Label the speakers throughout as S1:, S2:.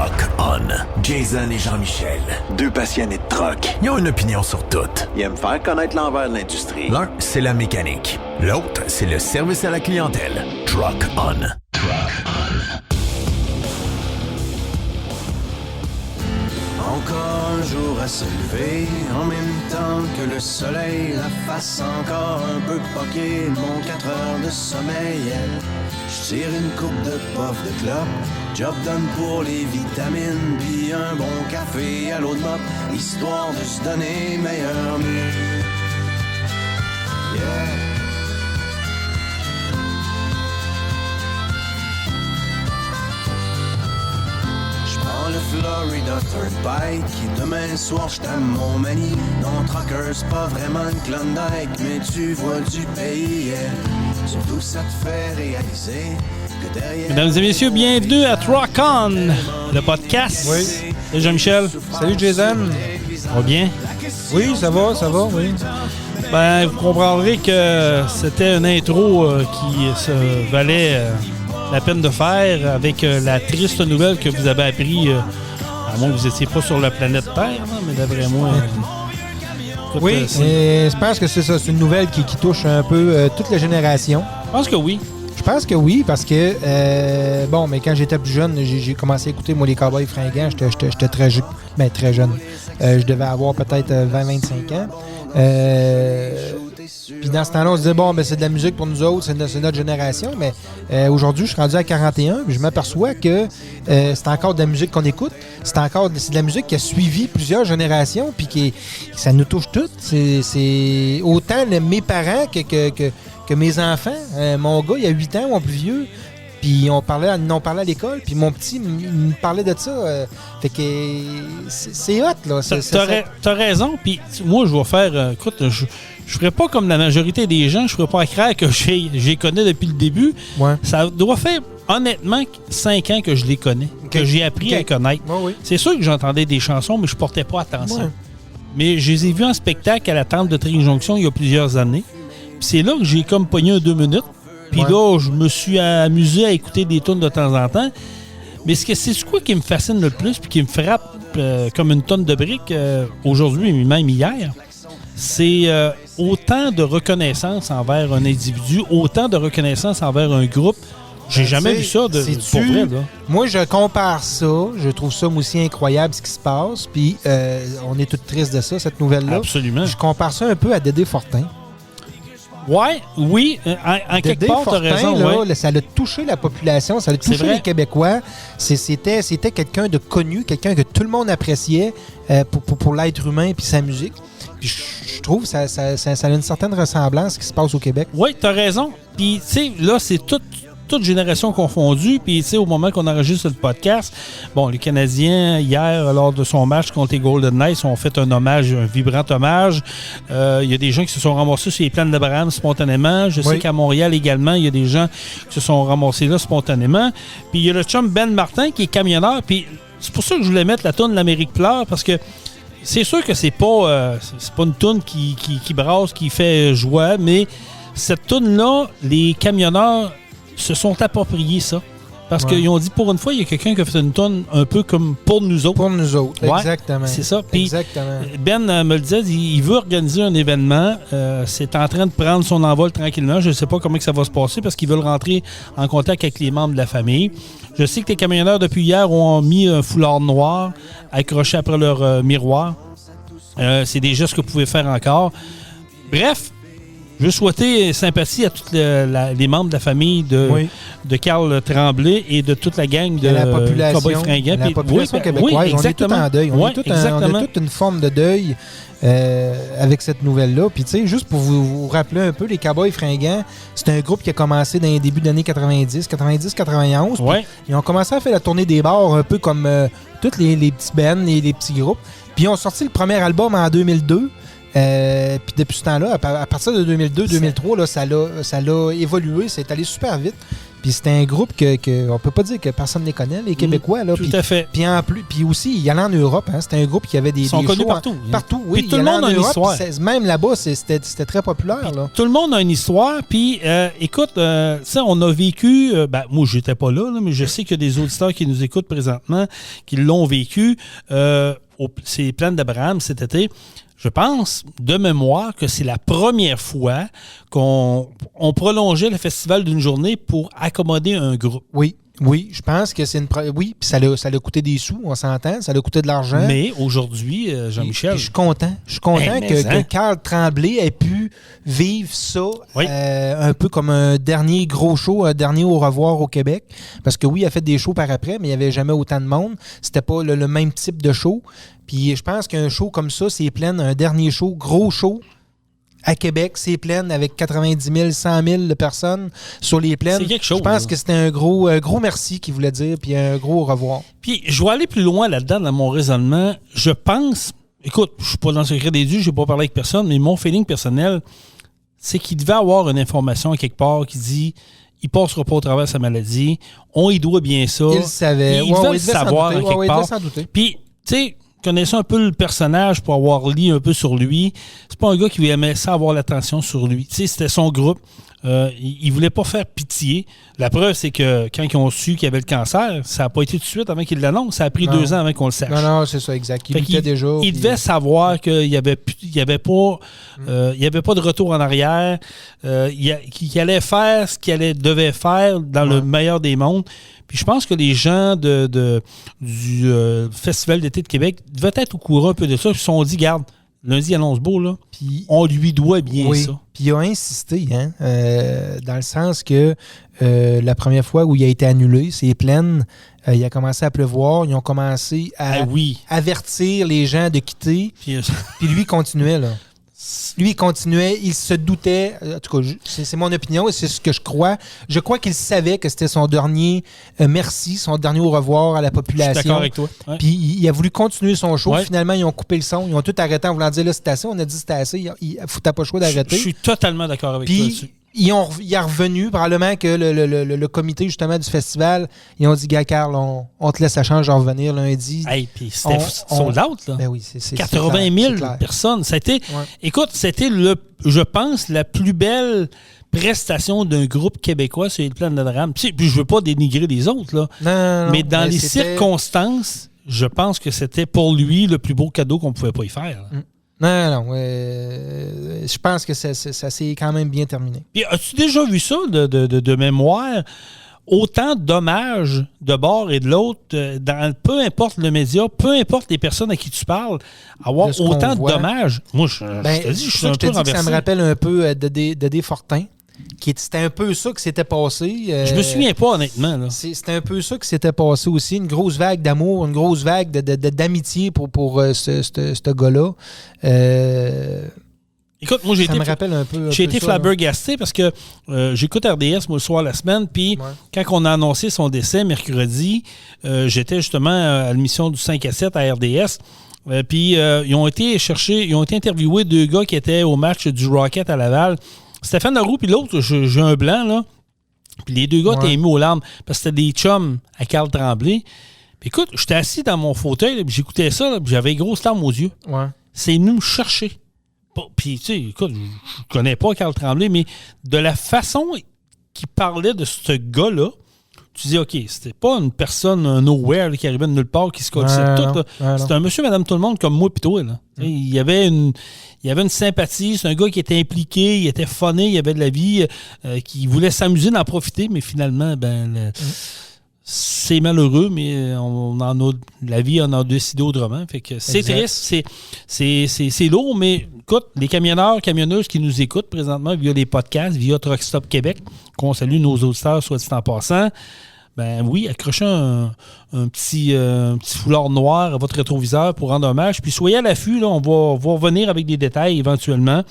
S1: Truck On. Jason et Jean-Michel. Deux passionnés de truck. Ils ont une opinion sur tout. Ils aiment faire connaître l'envers de l'industrie. L'un, c'est la mécanique. L'autre, c'est le service à la clientèle. Truck On. Truck On.
S2: Encore un jour à se lever, en même temps que le soleil, la face encore un peu poquée, mon 4 heures de sommeil. Je tire une coupe de puff de clope, job done pour les vitamines, puis un bon café à l'eau de mop, histoire de se donner meilleur mieux. Yeah. Le Florida Turnpike, et demain soir j't'aime mon mani. Non, trucker, c'est pas vraiment une Klondike, mais tu vois du pays, yeah. Surtout ça te fait réaliser que derrière...
S3: Mesdames et messieurs, bienvenue à Truck On, le podcast.
S4: Oui.
S3: Salut Jean-Michel.
S4: Salut Jason.
S3: Ça va bien?
S4: Oui, ça va, oui.
S3: Ben, vous comprendrez que c'était une intro qui se valait... la peine de faire avec la triste nouvelle que vous avez appris, à moins que vous n'étiez pas sur la planète Terre, non? Mais d'après moi... écoute,
S4: oui, je pense que c'est ça, c'est une nouvelle qui touche un peu toute la génération.
S3: Je pense que oui.
S4: Je pense que oui, parce que, mais quand j'étais plus jeune, j'ai commencé à écouter, moi, les Cowboys fringants, j'étais très jeune. Je devais avoir peut-être 20-25 ans. Puis dans ce temps-là, on se disait, c'est de la musique pour nous autres, c'est notre génération. Mais aujourd'hui, je suis rendu à 41, puis je m'aperçois que c'est encore de la musique qu'on écoute. C'est de la musique qui a suivi plusieurs générations, puis ça nous touche toutes. C'est autant mes parents que mes enfants. Mon gars, il a 8 ans, mon plus vieux. Puis on parlait à l'école, puis mon petit, il me parlait de ça. Fait que c'est hot, là.
S3: T'as raison, puis moi, je vais faire... écoute, je ferais pas comme la majorité des gens, je ferais pas croire que j'ai connais depuis le début.
S4: Ouais.
S3: Ça doit faire, honnêtement, 5 ans que je les connais, que j'ai appris à connaître.
S4: Ouais, oui.
S3: C'est sûr que j'entendais des chansons, mais je portais pas attention.
S4: Ouais.
S3: Mais je les ai vus en spectacle à la Tente de Trinjonction il y a plusieurs années. Puis c'est là que j'ai comme pogné un 2 minutes. Puis là, je me suis amusé à écouter des tunes de temps en temps. Mais c'est quoi qui me fascine le plus puis qui me frappe comme une tonne de briques aujourd'hui, même hier, c'est autant de reconnaissance envers un individu, autant de reconnaissance envers un groupe. J'ai jamais vu ça pour vrai, là.
S4: Moi, je compare ça. Je trouve ça, moi aussi, incroyable ce qui se passe. Puis on est tous tristes de ça, cette nouvelle-là.
S3: Absolument.
S4: Je compare ça un peu à Dédé Fortin.
S3: Ouais, oui, en quelque part, tu as raison.
S4: Là,
S3: ouais.
S4: ça a touché la population, ça a touché les Québécois. C'était quelqu'un de connu, quelqu'un que tout le monde appréciait pour l'être humain et sa musique. Puis je trouve que ça a une certaine ressemblance à ce qui se passe au Québec.
S3: Oui, tu as raison. Puis, tu sais, là, c'est toute génération confondue. Puis, tu sais, au moment qu'on enregistre le podcast, les Canadiens, hier, lors de son match contre les Golden Knights, ont fait un vibrant hommage. Il y a des gens qui se sont ramassés sur les plaines d'Abraham spontanément. Je sais qu'à Montréal également, il y a des gens qui se sont ramassés là spontanément. Puis, il y a le chum Ben Martin qui est camionneur. Puis, c'est pour ça que je voulais mettre la toune L'Amérique pleure, parce que c'est sûr que c'est pas une toune qui brasse, qui fait joie, mais cette toune-là, les camionneurs se sont appropriés ça. Parce qu'ils ont dit, pour une fois, il y a quelqu'un qui a fait une tonne un peu comme pour nous autres.
S4: Pour nous autres,
S3: ouais,
S4: exactement.
S3: C'est ça. Puis
S4: exactement.
S3: Ben me le disait, il veut organiser un événement. C'est en train de prendre son envol tranquillement. Je ne sais pas comment que ça va se passer parce qu'ils veulent rentrer en contact avec les membres de la famille. Je sais que les camionneurs, depuis hier, ont mis un foulard noir accroché après leur miroir. C'est des gestes que vous pouvez faire encore. Bref, je veux souhaiter sympathie à tous les membres de la famille de Carl Tremblay et de toute la gang de Cowboys fringants.
S4: La population québécoise, on est tous en deuil. On a toute une forme de deuil avec cette nouvelle-là. Puis tu sais, juste pour vous rappeler un peu, les Cowboys fringants, c'est un groupe qui a commencé dans les débuts des années 90-91.
S3: Ouais.
S4: Ils ont commencé à faire la tournée des bars un peu comme tous les petits bands et les petits groupes. Puis ils ont sorti le premier album en 2002. Puis depuis ce temps-là, à partir de 2002-2003, là, ça l'a évolué, c'est allé super vite. Puis c'était un groupe que on peut pas dire que personne ne les connaît, les Québécois. Là.
S3: Tout à fait.
S4: Puis en plus, puis aussi, il y allait en Europe. Hein. C'était un groupe qui avait des
S3: sont connus
S4: shows
S3: partout.
S4: Partout, oui.
S3: Puis tout le monde a une histoire.
S4: Même là-bas, c'était très populaire. Là.
S3: Tout le monde a une histoire. Puis écoute, ça, on a vécu... moi, j'étais pas là, mais je sais qu'il y a des auditeurs qui nous écoutent présentement qui l'ont vécu. C'est Plaines d'Abraham cet été. Je pense, de mémoire, que c'est la première fois qu'on prolongeait le festival d'une journée pour accommoder un groupe.
S4: Oui, je pense que c'est oui, puis ça l'a coûté des sous, on s'entend, ça l'a coûté de l'argent.
S3: Mais aujourd'hui, Jean-Michel...
S4: Puis je suis content que Carl Tremblay ait pu vivre ça un peu comme un dernier gros show, un dernier au revoir au Québec. Parce que oui, il a fait des shows par après, mais il n'y avait jamais autant de monde. C'était pas le même type de show. Puis je pense qu'un show comme ça, c'est plein, un dernier show, gros show, à Québec, c'est plein avec 90 000, 100 000 de personnes sur les plaines.
S3: C'est quelque chose.
S4: Je pense que c'était un gros merci qu'il voulait dire, puis un gros au revoir.
S3: Puis je vais aller plus loin là-dedans dans mon raisonnement. Je pense, écoute, je suis pas dans le secret des dieux, je n'ai pas parlé avec personne, mais mon feeling personnel, c'est qu'il devait avoir une information quelque part qui dit... Il passera pas au travers de sa maladie. On y doit bien ça.
S4: Il le savait.
S3: Il devait le savoir quelque part. Puis, tu sais, connaissant un peu le personnage pour avoir lu un peu sur lui, c'est pas un gars qui aimait ça avoir l'attention sur lui. Tu sais, c'était son groupe. Il voulait pas faire pitié. La preuve, c'est que quand ils ont su qu'il avait le cancer, ça n'a pas été tout de suite avant qu'il l'annoncent. Ça a pris 2 ans avant qu'on le sache.
S4: Non, c'est ça, exact. Il
S3: devait savoir qu'il n'y avait pas de retour en arrière, qu'il allait faire ce qu'il devait faire dans le meilleur des mondes. Puis je pense que les gens du Festival d'été de Québec devaient être au courant un peu de ça. Ils se sont dit, garde, lundi annonce beau, là, puis on lui doit bien ça.
S4: Puis il a insisté, dans le sens que la première fois où il a été annulé, c'est pleine, il a commencé à pleuvoir, ils ont commencé à avertir les gens de quitter, puis lui, il continuait, là. Lui, il continuait, il se doutait, en tout cas, c'est mon opinion et c'est ce que je crois. Je crois qu'il savait que c'était son dernier merci, son dernier au revoir à la population.
S3: Je suis d'accord avec toi. Ouais.
S4: Puis il a voulu continuer son show. Ouais. Finalement, ils ont coupé le son. Ils ont tout arrêté en voulant dire là, c'est assez. On a dit c'était assez. Il foutait pas le choix d'arrêter.
S3: Je suis totalement d'accord avec toi là-dessus.
S4: Il est revenu, probablement que le comité justement du festival, ils ont dit, gars, Carl, on te laisse la chance de revenir lundi.
S3: Hey, puis c'était sold out, là.
S4: Ben oui, c'est
S3: 80 000 personnes. Écoute, c'était, je pense, la plus belle prestation d'un groupe québécois sur les Plaines d'Abraham. Puis je veux pas dénigrer les autres, là.
S4: Non,
S3: mais dans les circonstances, je pense que c'était pour lui le plus beau cadeau qu'on pouvait pas y faire.
S4: Non. Je pense que ça s'est quand même bien terminé.
S3: Puis, as-tu déjà vu ça de mémoire? Autant d'hommages de bord et de l'autre, peu importe le média, peu importe les personnes à qui tu parles, avoir autant d'hommages. Moi, je te dis, je suis un peu renversé.
S4: Ça me rappelle un peu de Fortin. C'était un peu ça qui s'était passé.
S3: Je me souviens pas, honnêtement. Là.
S4: C'était un peu ça qui s'était passé aussi. Une grosse vague d'amour, une grosse vague d'amitié pour ce gars-là.
S3: Écoute, moi, j'ai été flabbergasté parce que j'écoute RDS, moi, le soir, la semaine, puis quand on a annoncé son décès mercredi, j'étais justement à l'émission du 5 à 7 à RDS. Puis ils ont été interviewés 2 gars qui étaient au match du Rocket à Laval. Stéphane Leroux, puis l'autre, j'ai un blanc, là. Puis les 2 gars étaient émus aux larmes parce que c'était des chums à Carl Tremblay. Puis écoute, j'étais assis dans mon fauteuil, puis j'écoutais ça, là, puis j'avais une grosse larme aux yeux.
S4: Ouais.
S3: C'est venu me chercher. Puis, tu sais, écoute, je connais pas Carl Tremblay, mais de la façon qu'il parlait de ce gars-là, tu dis, OK, c'était pas une personne, un nowhere là, qui arrivait de nulle part, qui se colissait tout. C'était un monsieur, madame, tout le monde comme moi pis toi. Là. Il y avait une sympathie. C'est un gars qui était impliqué, il était funné, il avait de la vie, qui voulait s'amuser, d'en profiter, mais finalement, c'est malheureux, mais la vie en a décidé autrement. Fait que c'est triste, c'est lourd, mais écoute, les camionneurs, camionneuses qui nous écoutent présentement via les podcasts, via Truck Stop Québec, qu'on salue nos auditeurs, soit dit en passant, ben oui, accrochez un petit foulard noir à votre rétroviseur pour rendre hommage. Puis soyez à l'affût, là, on va revenir avec des détails éventuellement.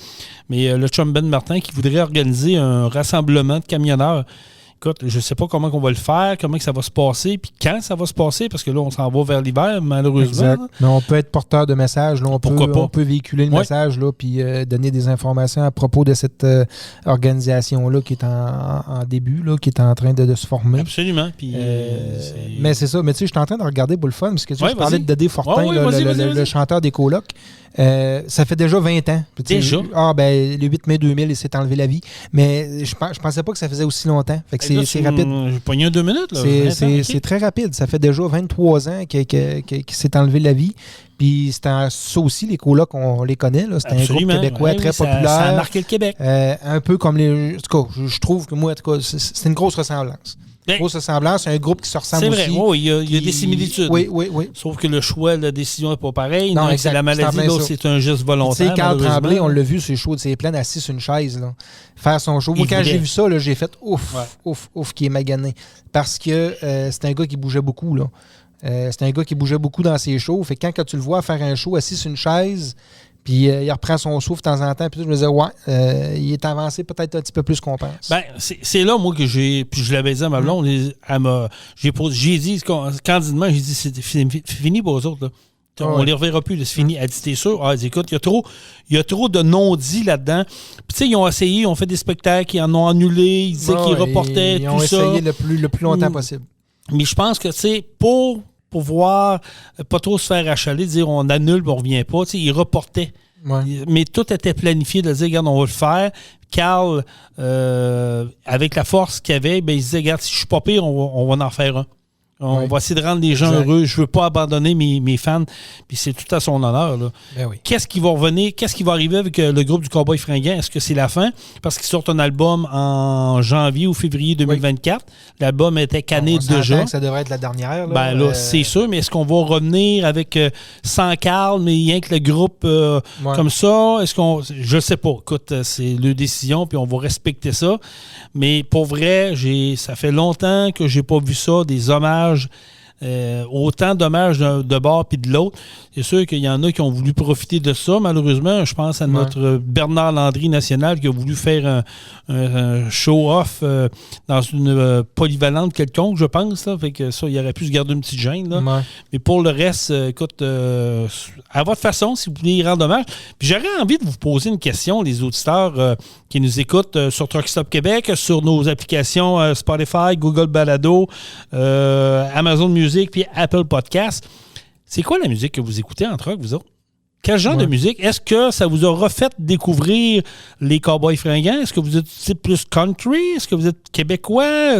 S3: Mais le chum Ben Martin qui voudrait organiser un rassemblement de camionneurs Écoute, je ne sais pas comment on va le faire, comment que ça va se passer, puis quand ça va se passer, parce que là, on s'en va vers l'hiver, malheureusement.
S4: Exact. Mais on peut être porteur de messages. Là, on peut véhiculer le message, là, puis donner des informations à propos de cette organisation-là qui est en début, là, qui est en train de se former.
S3: Absolument. Puis,
S4: mais c'est ça. Mais tu sais, je suis en train de regarder pour le fun, parce que tu sais, je parlais de Dédé Fortin, le chanteur des colocs. Ça fait déjà 20 ans. Puis,
S3: déjà?
S4: Le 8 mai 2000, il s'est enlevé la vie. Mais je pensais pas que ça faisait aussi longtemps. Fait que c'est rapide.
S3: J'ai pogné un 2 minutes. Là,
S4: c'est très rapide. Ça fait déjà 23 ans qu'il s'est enlevé la vie. Puis ça aussi, les colocs, on les connaît. Là. C'est un groupe québécois très populaire.
S3: Ça a marqué le Québec.
S4: Un peu comme les... En tout cas, je trouve que moi, en tout cas, c'est une grosse ressemblance. Grosse ressemblance, c'est un groupe qui se ressemble aussi.
S3: C'est vrai, oui, il y a des similitudes.
S4: Oui.
S3: Sauf que le choix, la décision n'est pas pareil.
S4: Non,
S3: c'est la maladie, l'autre, c'est un geste volontaire.
S4: Tu sais, Carl Tremblay, on l'a vu sur les shows de ses plaines, assis sur une chaise, là, faire son show. Moi, quand j'ai vu ça, là, j'ai fait ouf, qui est magané. Parce que c'est un gars qui bougeait beaucoup, là. C'est un gars qui bougeait beaucoup dans ses shows. Fait que quand tu le vois faire un show assis sur une chaise, puis il reprend son souffle de temps en temps, puis je me disais, il est avancé peut-être un petit peu plus qu'on pense.
S3: Ben, c'est là, moi, que j'ai... Puis je l'avais dit à ma blonde, j'ai dit, candidement, j'ai dit, c'est fini pour eux autres, là. On ne les reverra plus, c'est fini. Elle dit, t'es sûr? Elle dit, écoute, il y a trop de non-dits là-dedans. Puis, tu sais, ils ont essayé, ils ont fait des spectacles, ils en ont annulé, ils disaient qu'ils reportaient,
S4: ils ont essayé le plus longtemps possible.
S3: Mais je pense que, tu sais, pour pouvoir pas trop se faire achaler, dire on annule, on revient pas, tu sais, ils reportaient. Ouais. Mais tout était planifié de dire, regarde, on va le faire. Carl, avec la force qu'il avait, ben, il disait, regarde, si je suis pas pire, on va en faire un. On va essayer de rendre les gens heureux. Je veux pas abandonner mes fans. Puis c'est tout à son honneur. Là.
S4: Ben oui.
S3: Qu'est-ce qui va revenir? Qu'est-ce qui va arriver avec le groupe du Cowboy Fringant? Est-ce que c'est la fin? Parce qu'ils sortent un album en janvier ou février 2024. Oui. L'album était canné déjà.
S4: Que ça devrait être la dernière. Là,
S3: ben là, c'est sûr. Mais est-ce qu'on va revenir avec sans Carl, mais rien que le groupe comme ça? Est-ce qu'on... Je sais pas. Écoute, c'est leur décision, puis on va respecter ça. Mais pour vrai, ça fait longtemps que j'ai pas vu ça, des hommages. Autant d'hommages de bord puis de l'autre. C'est sûr qu'il y en a qui ont voulu profiter de ça. Malheureusement, je pense à notre Bernard Landry national qui a voulu faire un show-off dans une polyvalente quelconque, je pense. Là. Fait que ça, il aurait pu se garder une petite gêne. Là. Ouais. Mais pour le reste, écoute, à votre façon, si vous voulez y rendre hommage. Puis j'aurais envie de vous poser une question, les auditeurs qui nous écoutent sur Truck Stop Québec, sur nos applications Spotify, Google Balado, Amazon Music puis Apple Podcast. C'est quoi la musique que vous écoutez en truck, vous autres? Quel genre de musique? Est-ce que ça vous a refait découvrir les Cowboys Fringants? Est-ce que vous êtes plus country? Est-ce que vous êtes québécois?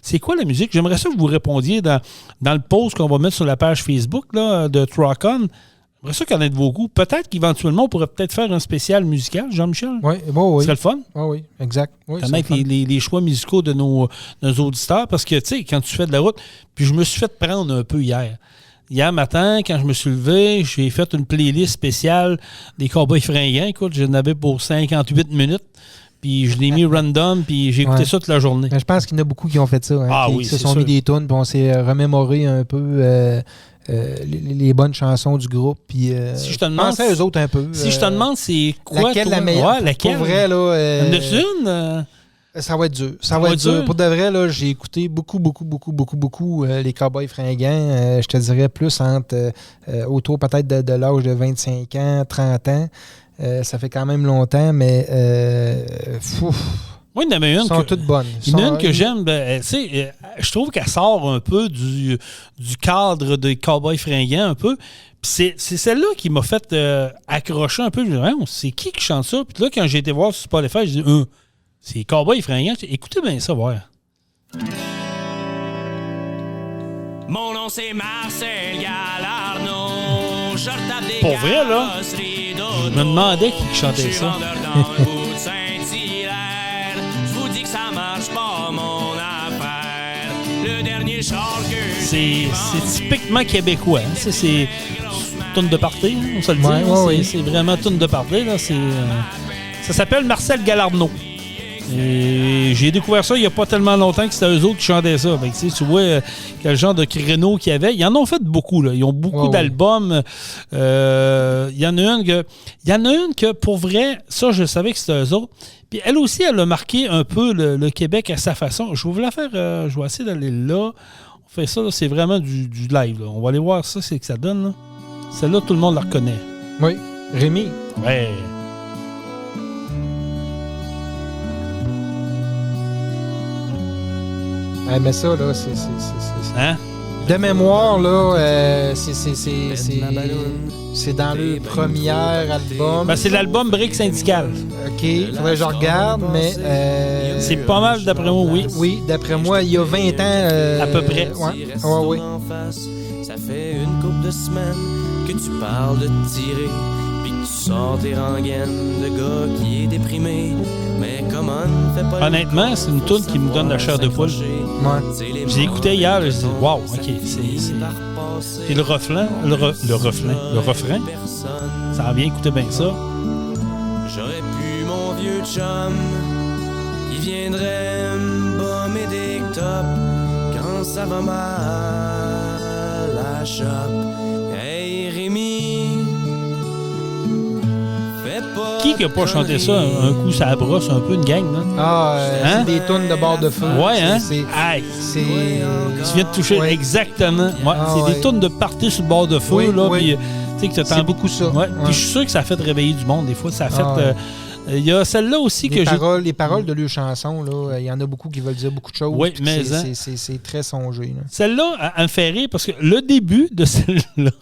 S3: C'est quoi la musique? J'aimerais ça que vous répondiez dans le post qu'on va mettre sur la page Facebook là, de Truck On. J'aimerais ça connaître vos goûts. Peut-être qu'éventuellement, on pourrait peut-être faire un spécial musical, Jean-Michel.
S4: Oui, bon, oui.
S3: Ce serait le fun.
S4: Oui, exact. Oui,
S3: connaître les choix musicaux de nos auditeurs. Parce que, tu sais, quand tu fais de la route, puis je me suis fait prendre un peu hier. Hier matin, quand je me suis levé, j'ai fait une playlist spéciale des Cowboys Fringants. Écoute, j'en avais pour 58 minutes. Puis je l'ai mis random, puis j'ai écouté ça toute la journée.
S4: Je pense qu'il y en a beaucoup qui ont fait ça. Hein, qui se sont mis des tunes, puis on s'est remémoré un peu les bonnes chansons du groupe. Puis
S3: si je te demande,
S4: pensez à eux autres un peu.
S3: Si je te demande, c'est quoi
S4: laquelle la meilleure?
S3: Ouais, laquelle?
S4: Pour vrai, là... Ça va être dur. Ça va être dur. Pour de vrai, là, j'ai écouté beaucoup les Cowboys Fringants. Je te dirais plus autour peut-être de l'âge de 25 ans, 30 ans. Ça fait quand même longtemps, mais
S3: oui, il y en a une.
S4: Elles sont toutes bonnes.
S3: Il y en a une que j'aime. Je trouve qu'elle sort un peu du cadre des Cowboys Fringants un peu. Puis c'est celle-là qui m'a fait accrocher un peu. Je me dis, c'est qui chante ça? Puis là, quand j'ai été voir sur Spotify, je dis, c'est Cowboys Fringants. Écoutez bien ça, voir.
S5: Mon nom c'est Marcel Galarno.
S3: Pour vrai, là, je me demandais qui chantait ça. C'est typiquement québécois. Hein? C'est tourne de party, on se le dit. C'est vraiment tourne de party. Là. Ça s'appelle Marcel Galarno. Et j'ai découvert ça il n'y a pas tellement longtemps que c'était eux autres qui chantaient ça. Fait que, tu vois quel genre de créneau qu'il y avait. Ils en ont fait beaucoup. Là. Ils ont beaucoup d'albums. Il y en a une que, pour vrai, ça, je savais que c'était eux autres. Puis elle aussi, elle a marqué un peu le Québec à sa façon. Je vais vous la faire. Je vais essayer d'aller là. On fait ça, là, c'est vraiment du live. Là. On va aller voir ça, c'est que ça donne. Là. Celle-là, tout le monde la reconnaît.
S4: Oui. Rémi.
S3: Ouais.
S4: Mais ça, là, c'est...
S3: Hein?
S4: De mémoire, là, c'est dans le premier album.
S3: Ben, c'est l'album Brick Syndical.
S4: OK, faudrait que je regarde, mais...
S3: c'est pas mal, d'après moi, oui.
S4: Oui, d'après moi, il y a 20 ans...
S3: à peu près.
S4: Ouais. Oui.
S5: Ça fait une couple de semaines que tu parles de tirer, puis que tu sors tes rengaines de gars qui est déprimé. Mais comment fais pas.
S3: Honnêtement, c'est une toune qui me donne la chair de poule.
S4: Ouais.
S3: J'ai écouté hier, je me dis, wow, OK, c'est le refrain. Le refrain. Ça a bien écouté bien ça.
S5: J'aurais pu mon vieux chum qui viendrait me bomber des tops quand ça va mal à la shop. Hey Rémi, fais pas.
S3: Qui n'a pas chanté ça un coup, ça brosse un peu une gang, là?
S4: Ah,
S3: Hein?
S4: c'est des tunes de bord de feu.
S3: Ouais, hein?
S4: C'est...
S3: Tu viens de toucher exactement. Ouais, c'est des tunes de party sur le bord de feu,
S4: oui,
S3: là.
S4: Oui.
S3: Puis, tu sais, que t'attends
S4: beaucoup ça.
S3: Ouais. Puis je suis sûr que ça a fait réveiller du monde, des fois. Ça a fait. Il y a celle-là aussi que j'ai.
S4: Les paroles de leurs chansons, là, il y en a beaucoup qui veulent dire beaucoup de choses.
S3: Oui, mais
S4: c'est très songé. Là.
S3: Celle-là, elle me fait rire parce que le début de celle-là,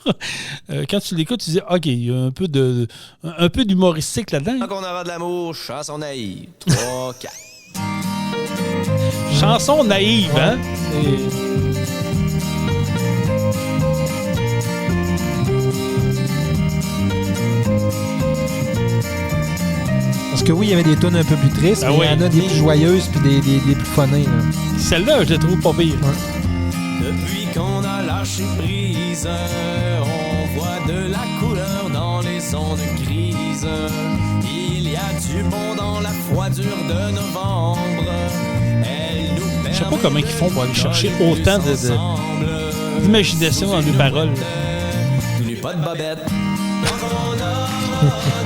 S3: quand tu l'écoutes, tu dis OK, il y a un peu d'humoristique là-dedans.
S5: Quand on aura de l'amour, chanson naïve. 3, 4.
S3: Chanson naïve, hein?
S4: Parce que oui, il y avait des tunes un peu plus tristes, mais il y en a des plus joyeuses puis des plus funnées. Là.
S3: Celle-là, je la trouve pas pire.
S4: Ouais.
S5: Depuis qu'on a lâché prise, on voit de la couleur dans les ondes de crise. Il y a du bon dans la froidure de novembre.
S3: Je sais pas comment ils font pour aller chercher autant d'imagination dans les paroles.
S5: Pas de bobette.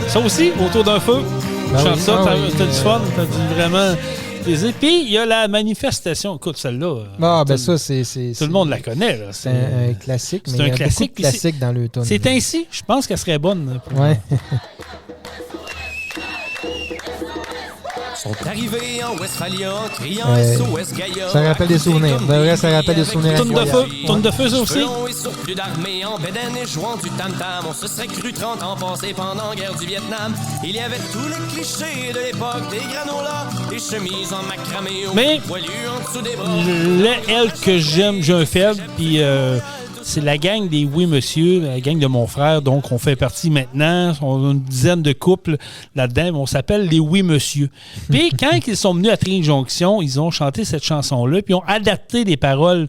S3: Ça aussi, autour d'un feu.
S4: Ben
S3: Chante
S4: oui,
S3: ça, t'as du fun,
S4: oui.
S3: t'as du vraiment plaisir. Puis, il y a la manifestation. Écoute, celle-là.
S4: Ah, ben ça, c'est...
S3: Tout le monde la connaît, là.
S4: C'est un classique, mais il y a beaucoup de classiques dans le tune.
S3: C'est ainsi. Je pense qu'elle serait bonne.
S4: Ouais.
S5: Sont arrivés en Westphalia, criant SOS Gaïa.
S4: Ça rappelle des souvenirs. De vrai, ça rappelle des souvenirs.
S3: Tourne de feu. Tourne de feu, ça aussi.
S5: Et surplus d'armée en bédaine et jouant du tam-tam. On se serait cru 30 ans passés pendant la guerre du Vietnam. Il y avait tous les clichés de l'époque, des granolas, des chemises en macramé,
S3: mais
S5: poilus en dessous des bras.
S3: Elle que j'aime, j'ai un faible, puis c'est la gang des Oui Monsieur, la gang de mon frère, donc on fait partie maintenant, on a une dizaine de couples là-dedans, on s'appelle les Oui Monsieur. Puis quand ils sont venus à Trinjonction, ils ont chanté cette chanson-là, puis ont adapté les paroles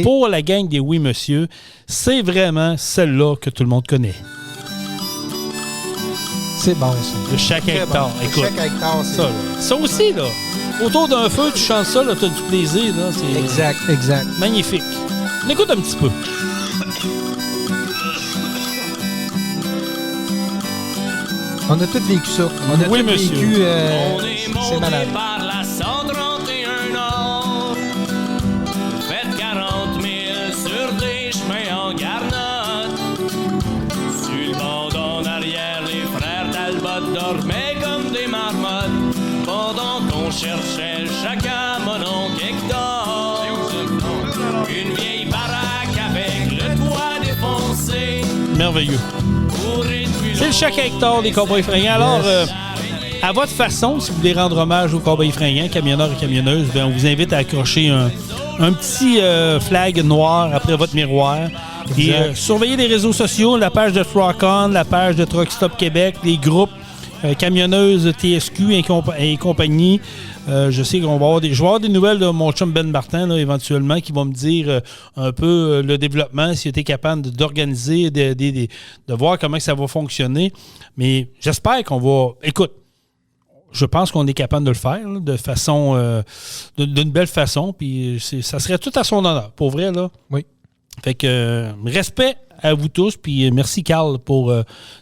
S3: pour la gang des Oui Monsieur. C'est vraiment celle-là que tout le monde connaît.
S4: C'est bon, ça.
S3: De chaque hectare.
S4: Bon.
S3: Écoute,
S4: chaque hectare, c'est
S3: ça, ça aussi, là. Autour d'un feu, tu chantes ça, là, t'as du plaisir. Là, c'est
S4: exact.
S3: Magnifique. On écoute un petit peu.
S4: On a tous vécu ça. On a tous vécu... c'est malade.
S5: Par la 131 Nord. Faites 40 000 sur des chemins en garnotte. Sur le bord en arrière, les frères Talbot dormaient comme des marmottes. Pendant qu'on cherchait chacun mon oncle Hector. Une vieille baraque avec le toit défoncé.
S3: Merveilleux. C'est le chaque hectare des Cowboys Fringants. Alors, à votre façon, si vous voulez rendre hommage aux Cowboys Fringants, camionneurs et camionneuses, bien, on vous invite à accrocher un petit flag noir après votre miroir. Et surveillez les réseaux sociaux, la page de Truck-On, la page de Truck Stop Québec, les groupes camionneuses TSQ et compagnie. Je sais qu'on va avoir je vais avoir des nouvelles de mon chum Ben Martin, là, éventuellement, qui va me dire un peu le développement, s'il était capable d'organiser, de voir comment ça va fonctionner. Mais j'espère qu'on va... Écoute, je pense qu'on est capable de le faire là, de façon, d'une belle façon. Puis ça serait tout à son honneur, pour vrai. Là.
S4: Oui.
S3: Fait que respect à vous tous. Puis merci, Carl, pour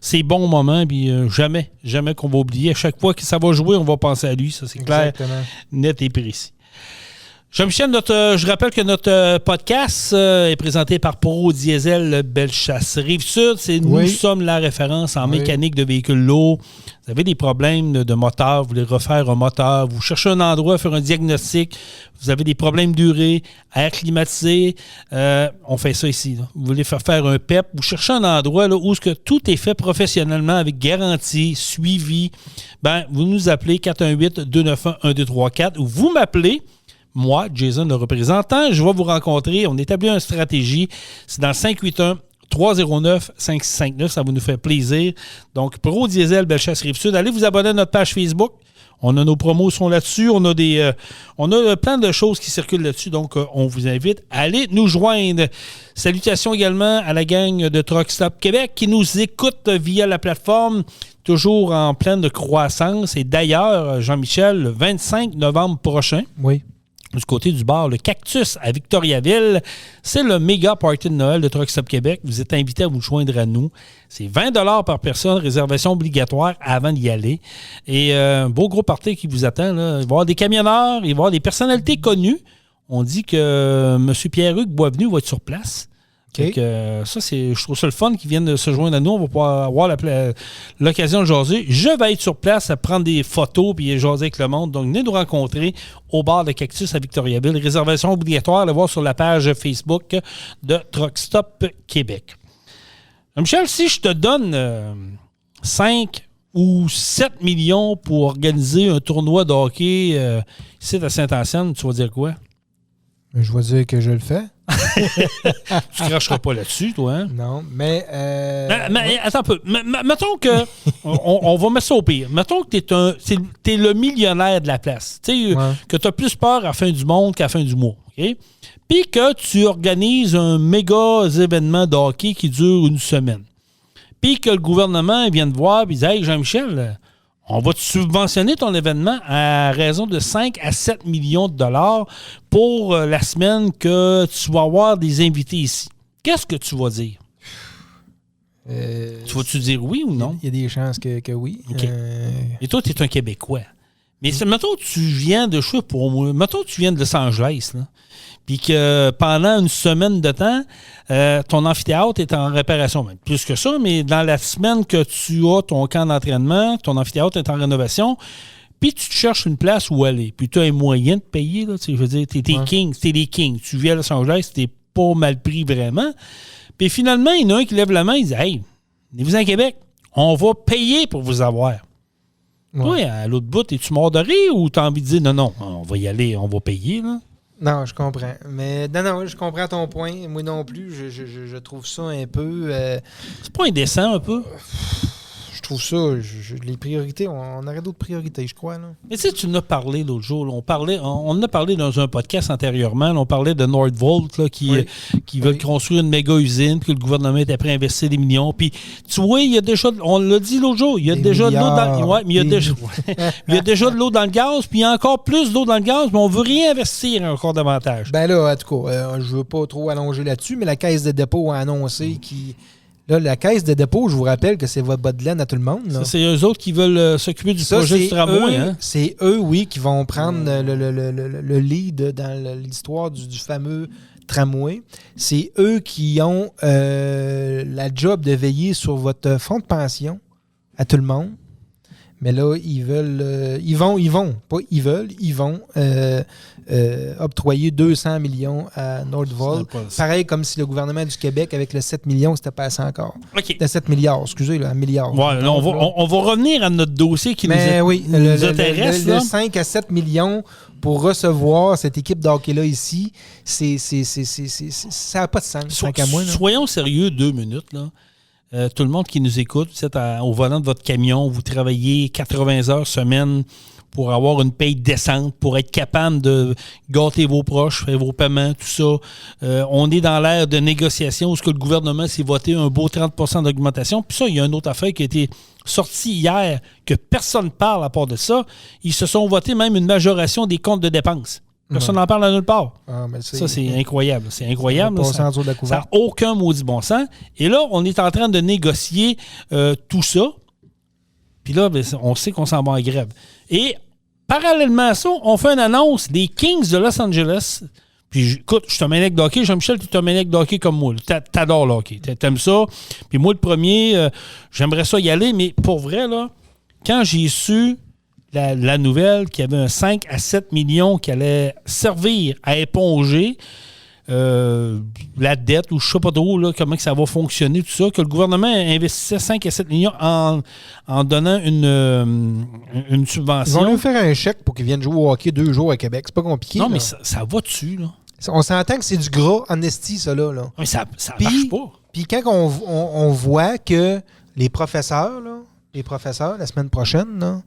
S3: ces bons moments. Puis jamais qu'on va oublier. À chaque fois que ça va jouer, on va penser à lui. Ça, c'est clair, net et précis. Jean-Michel, je rappelle que notre podcast est présenté par Pro Diesel Bellechasse Rive-Sud. Nous sommes la référence en mécanique de véhicules lourds. Vous avez des problèmes de moteur, vous voulez refaire un moteur, vous cherchez un endroit, faire un diagnostic, vous avez des problèmes d'urée, air climatisé, on fait ça ici. Là. Vous voulez faire un PEP, vous cherchez un endroit là, où tout est fait professionnellement avec garantie, suivi. Vous nous appelez 418-291-1234 ou vous m'appelez. Moi, Jason, le représentant, je vais vous rencontrer. On établit une stratégie. C'est dans le 581-309-5659. Ça va nous faire plaisir. Donc, Pro Diesel Bellechasse Rive-Sud. Allez vous abonner à notre page Facebook. On a nos promos sont là-dessus. On a plein de choses qui circulent là-dessus. Donc, on vous invite à aller nous joindre. Salutations également à la gang de Truck Stop Québec qui nous écoute via la plateforme. Toujours en pleine croissance. Et d'ailleurs, Jean-Michel, le 25 novembre prochain.
S4: Oui.
S3: Du côté du bar, le Cactus à Victoriaville, c'est le méga party de Noël de Truck Stop Québec. Vous êtes invités à vous joindre à nous. C'est 20 $ par personne, réservation obligatoire avant d'y aller. Et un beau gros party qui vous attend. Là. Il va y avoir des camionneurs, il va y avoir des personnalités connues. On dit que M. Pierre-Hugues Boisvenu va être sur place. Okay. Ça, je trouve ça le fun qu'ils viennent de se joindre à nous. On va pouvoir avoir l'occasion de jaser. Je vais être sur place à prendre des photos et jaser avec le monde. Donc, venez nous rencontrer au bar de Cactus à Victoriaville. Réservation obligatoire, allez voir sur la page Facebook de Truck Stop Québec. Michel, si je te donne 5 ou 7 millions pour organiser un tournoi de hockey ici à Saint-Anselme, tu vas dire quoi?
S4: Je vais dire que je le fais.
S3: Tu ne cracheras pas là-dessus, toi, hein?
S4: Non, mais
S3: attends un peu. Mettons que... on va mettre ça au pire. Mettons que t'es le millionnaire de la place. Tu sais, que tu as plus peur à la fin du monde qu'à la fin du mois. OK? Puis que tu organises un méga événement de hockey qui dure une semaine. Puis que le gouvernement vient te voir et dit « Hey, Jean-Michel, on va te subventionner ton événement à raison de 5 à 7 millions de dollars pour la semaine que tu vas avoir des invités ici. » Qu'est-ce que tu vas dire? Tu vas-tu dire oui ou non?
S4: Il y a des chances que oui.
S3: Okay. Et toi, tu es un Québécois. Mais mettons que tu viens de mettons que tu viens de Los Angeles, là, puis que pendant une semaine de temps, ton amphithéâtre est en réparation. Même plus que ça, mais dans la semaine que tu as ton camp d'entraînement, ton amphithéâtre est en rénovation, puis tu te cherches une place où aller. Puis tu as un moyen de payer. Là, je veux dire, t'es des kings. Tu viens à Los Angeles, t'es pas mal pris vraiment. Puis finalement, il y en a un qui lève la main, il dit « Hey, venez-vous en Québec, on va payer pour vous avoir. » Toi, à l'autre bout, es-tu mort de rire ou t'as envie de dire « Non, on va y aller, on va payer. » là?
S4: Non, je comprends. Mais non, je comprends ton point. Moi non plus, je trouve ça un peu...
S3: C'est pas indécent un peu?
S4: Je trouve ça... les priorités, on aurait d'autres priorités, je crois. Là.
S3: Mais tu sais, tu en as parlé l'autre jour. Là, on en a parlé dans un podcast antérieurement. Là, on parlait de Nordvolt là, qui veulent construire une méga usine, puis que le gouvernement est prêt à investir des millions. Puis tu vois, il y a déjà... On l'a dit l'autre jour, il y a déjà de l'eau dans... Ouais, mais il y a déjà de l'eau dans le gaz, puis il y a encore plus d'eau dans le gaz, mais on veut réinvestir encore davantage.
S4: Ben là, en tout cas, je veux pas trop allonger là-dessus, mais la Caisse de dépôt a annoncé qui... Là, la Caisse de dépôt, je vous rappelle que c'est votre bas de laine à tout le monde. Là.
S3: Ça, c'est eux autres qui veulent s'occuper du projet du tramway. Hein?
S4: C'est eux, oui, qui vont prendre le lead dans l'histoire du fameux tramway. C'est eux qui ont la job de veiller sur votre fonds de pension à tout le monde. Mais là, ils vont octroyer 200 millions à Nordvolt. Pareil comme si le gouvernement du Québec, avec le 7 millions, c'était passé encore.
S3: OK.
S4: Le 7 milliards, excusez, là, un milliard.
S3: Ouais, là, on va revenir à notre dossier qui nous intéresse.
S4: Le 5 à 7 millions pour recevoir cette équipe de hockey-là ici, ça n'a pas de sens.
S3: Soyons sérieux 2 minutes, là. Tout le monde qui nous écoute, vous êtes au volant de votre camion, vous travaillez 80 heures semaine, pour avoir une paye décente, pour être capable de gâter vos proches, faire vos paiements, tout ça. On est dans l'ère de négociation où ce que le gouvernement s'est voté un beau 30% d'augmentation. Puis ça, il y a une autre affaire qui a été sortie hier, que personne ne parle à part de ça. Ils se sont votés même une majoration des comptes de dépenses. Personne n'en parle à nulle part. Ça, c'est incroyable. C'est incroyable. Ça n'a aucun maudit bon sens. Et là, on est en train de négocier tout ça. Puis là, on sait qu'on s'en va en grève. Et parallèlement à ça, on fait une annonce des Kings de Los Angeles. Puis écoute, je suis un maniaque de hockey. Jean-Michel, tu es un maniaque de hockey comme moi. T'adores le hockey. T'aimes ça. Puis moi, le premier, j'aimerais ça y aller. Mais pour vrai, là, quand j'ai su la nouvelle qu'il y avait un 5 à 7 millions qui allait servir à éponger la dette, ou je ne sais pas trop là, comment que ça va fonctionner, tout ça, que le gouvernement investissait 5 à 7 millions en donnant une subvention.
S4: Ils vont lui faire un chèque pour qu'ils viennent jouer au hockey 2 jours à Québec. C'est pas compliqué.
S3: Non,
S4: là.
S3: mais ça va dessus, là.
S4: On s'entend que c'est du gras en esti, ça, là.
S3: Mais ça marche pas.
S4: Puis quand on voit que les professeurs, la semaine prochaine, là,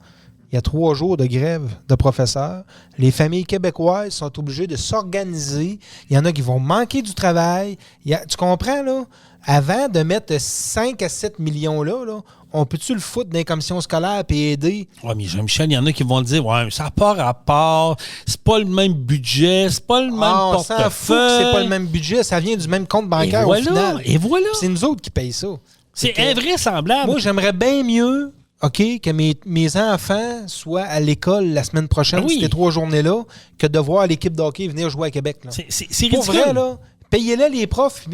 S4: il y a 3 jours de grève de professeurs. Les familles québécoises sont obligées de s'organiser. Il y en a qui vont manquer du travail. Tu comprends, là? Avant de mettre 5 à 7 millions là, on peut-tu le foutre dans les commissions scolaires et aider?
S3: Oui, mais Jean-Michel, il y en a qui vont dire, ouais, mais ça n'a pas rapport, c'est pas le même budget, c'est pas le même portefeuille.
S4: On s'en fout que c'est pas le même budget, ça vient du même compte bancaire au final.
S3: Et voilà.
S4: C'est nous autres qui payent ça.
S3: C'est invraisemblable.
S4: Moi, j'aimerais bien mieux... OK, que mes enfants soient à l'école la semaine prochaine, ces 3 journées-là, que de voir l'équipe de hockey venir jouer à Québec. Là.
S3: C'est ridicule.
S4: Pour vrai, là, payez-les les profs,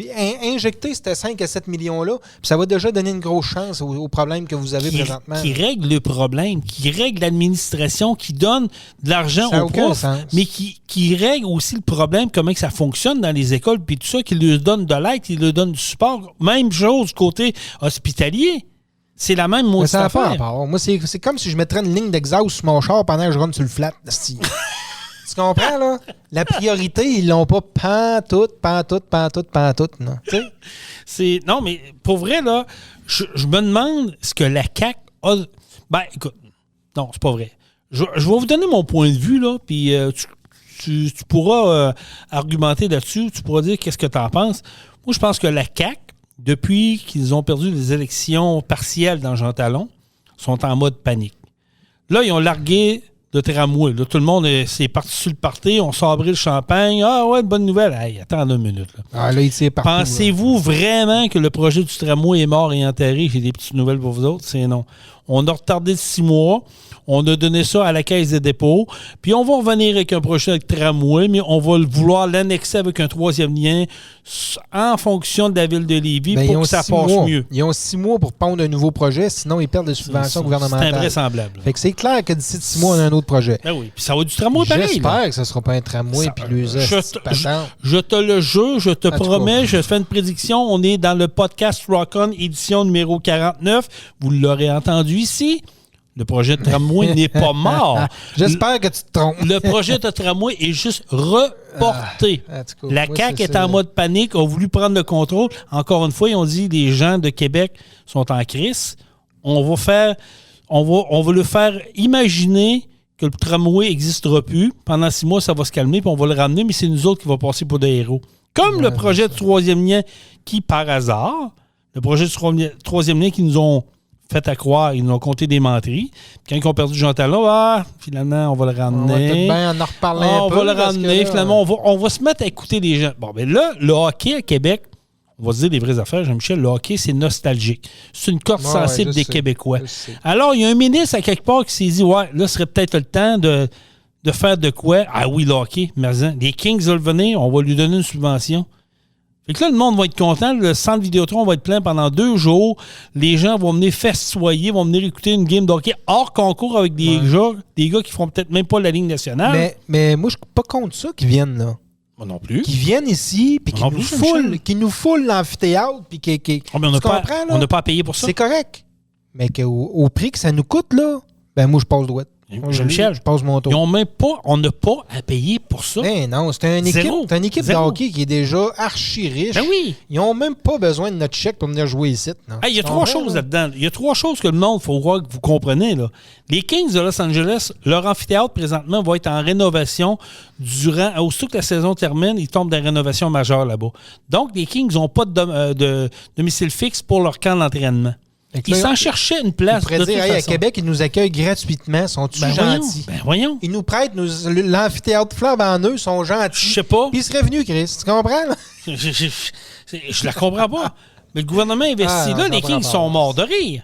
S4: injectez ces 5 à 7 millions-là, puis ça va déjà donner une grosse chance aux problèmes que vous avez présentement.
S3: Qui règle le problème, qui règle l'administration, qui donne de l'argent aux profs, mais qui règle aussi le problème, comment que ça fonctionne dans les écoles, puis tout ça, qui leur donne de l'aide, qui leur donne du support. Même chose côté hospitalier. C'est la même mot.
S4: Ça n'a pas rapport. Moi, c'est comme si je mettrais une ligne d'exhaust sur mon char pendant que je run sur le flat. Tu comprends, là? La priorité, ils l'ont pas pantoute, non?
S3: Non, mais pour vrai, là, je me demande ce que la CAQ a... Ben, écoute, non, c'est pas vrai. Je vais vous donner mon point de vue, là, puis tu pourras argumenter là-dessus, tu pourras dire qu'est-ce que tu en penses. Moi, je pense que la CAQ, depuis qu'ils ont perdu les élections partielles dans Jean Talon, sont en mode panique. Là, ils ont largué le tramway. Là, tout le monde s'est parti sur le party, on sabré le champagne. Ah ouais, bonne nouvelle. Hey, attends 2 minutes. Là.
S4: Ah là, il s'est partout.
S3: Pensez-vous vraiment que le projet du tramway est mort et enterré? J'ai des petites nouvelles pour vous autres. C'est non. On a retardé de 6 mois. On a donné ça à la Caisse des dépôts. Puis on va revenir avec un projet de tramway, mais on va vouloir l'annexer avec un 3e lien en fonction de la ville de Lévis pour que ça passe mieux.
S4: Ils ont 6 mois pour pondre un nouveau projet, sinon ils perdent des subventions gouvernementales.
S3: C'est invraisemblable.
S4: Fait que c'est clair que d'ici 6 mois, on a un autre projet.
S3: Ben oui. Puis ça va du tramway pareil.
S4: J'espère que ce ne sera pas un tramway puis
S3: je te le jure, je te promets, je fais une prédiction. On est dans le podcast Rock On, édition numéro 49. Vous l'aurez entendu ici. Le projet de tramway n'est pas mort.
S4: J'espère que tu te trompes.
S3: Le projet de tramway est juste reporté. La CAQ est en mode panique, a voulu prendre le contrôle. Encore une fois, ils ont dit que les gens de Québec sont en crise. On va le faire imaginer que le tramway n'existera plus. Pendant 6 mois, ça va se calmer, puis on va le ramener, mais c'est nous autres qui va passer pour des héros. Comme le projet de 3e lien qui, par hasard, le projet du 3e lien qui nous ont fait à croire, ils nous ont compté des menteries. Quand ils ont perdu Jean Talon, finalement, on va le ramener.
S4: On va peut-être bien en reparler un peu.
S3: On va le ramener. Finalement, on va se mettre à écouter les gens. Bon, mais là, le hockey à Québec, on va se dire des vraies affaires, Jean-Michel, le hockey, c'est nostalgique. C'est une corde sensible des Québécois. Alors, il y a un ministre à quelque part qui s'est dit, ouais, là, ce serait peut-être le temps de faire de quoi? Ah oui, le hockey, mais les Kings veulent venir, on va lui donner une subvention. Fait que là, le monde va être content. Le centre Vidéotron va être plein pendant 2 jours. Les gens vont venir festoyer, vont venir écouter une game de hockey hors concours avec des gars qui feront peut-être même pas la Ligue nationale.
S4: Mais moi, je suis pas contre ça qu'ils viennent là.
S3: Moi non plus.
S4: Qui viennent ici, puis qui nous foulent l'amphithéâtre, puis tu comprends, là?
S3: On n'a pas à payer pour ça.
S4: C'est correct. Mais au prix que ça nous coûte, là, ben moi, je passe droite.
S3: Jean-Michel,
S4: je passe mon tour.
S3: On n'a pas à payer pour ça.
S4: Mais non, c'est une équipe de hockey qui est déjà archi riche.
S3: Ben oui.
S4: Ils n'ont même pas besoin de notre chèque pour venir jouer ici.
S3: Il y a trois choses là-dedans. Il y a trois choses que le monde, il faut voir que vous comprenez. Là. Les Kings de Los Angeles, leur amphithéâtre présentement va être en rénovation aussitôt que la saison termine, ils tombent dans la rénovation majeure là-bas. Donc, les Kings n'ont pas de domicile fixe pour leur camp d'entraînement. Ils s'en cherchaient une place.
S4: De toute façon. À Québec, ils nous accueillent gratuitement. Sont-ils gentils?
S3: Voyons.
S4: Ils nous prêtent l'amphithéâtre flambant en eux, sont gentils.
S3: Je sais pas.
S4: Puis ils seraient venus, Chris. Tu comprends? Là?
S3: Je la comprends pas. Mais le gouvernement investit là. Les Kings sont morts de rire.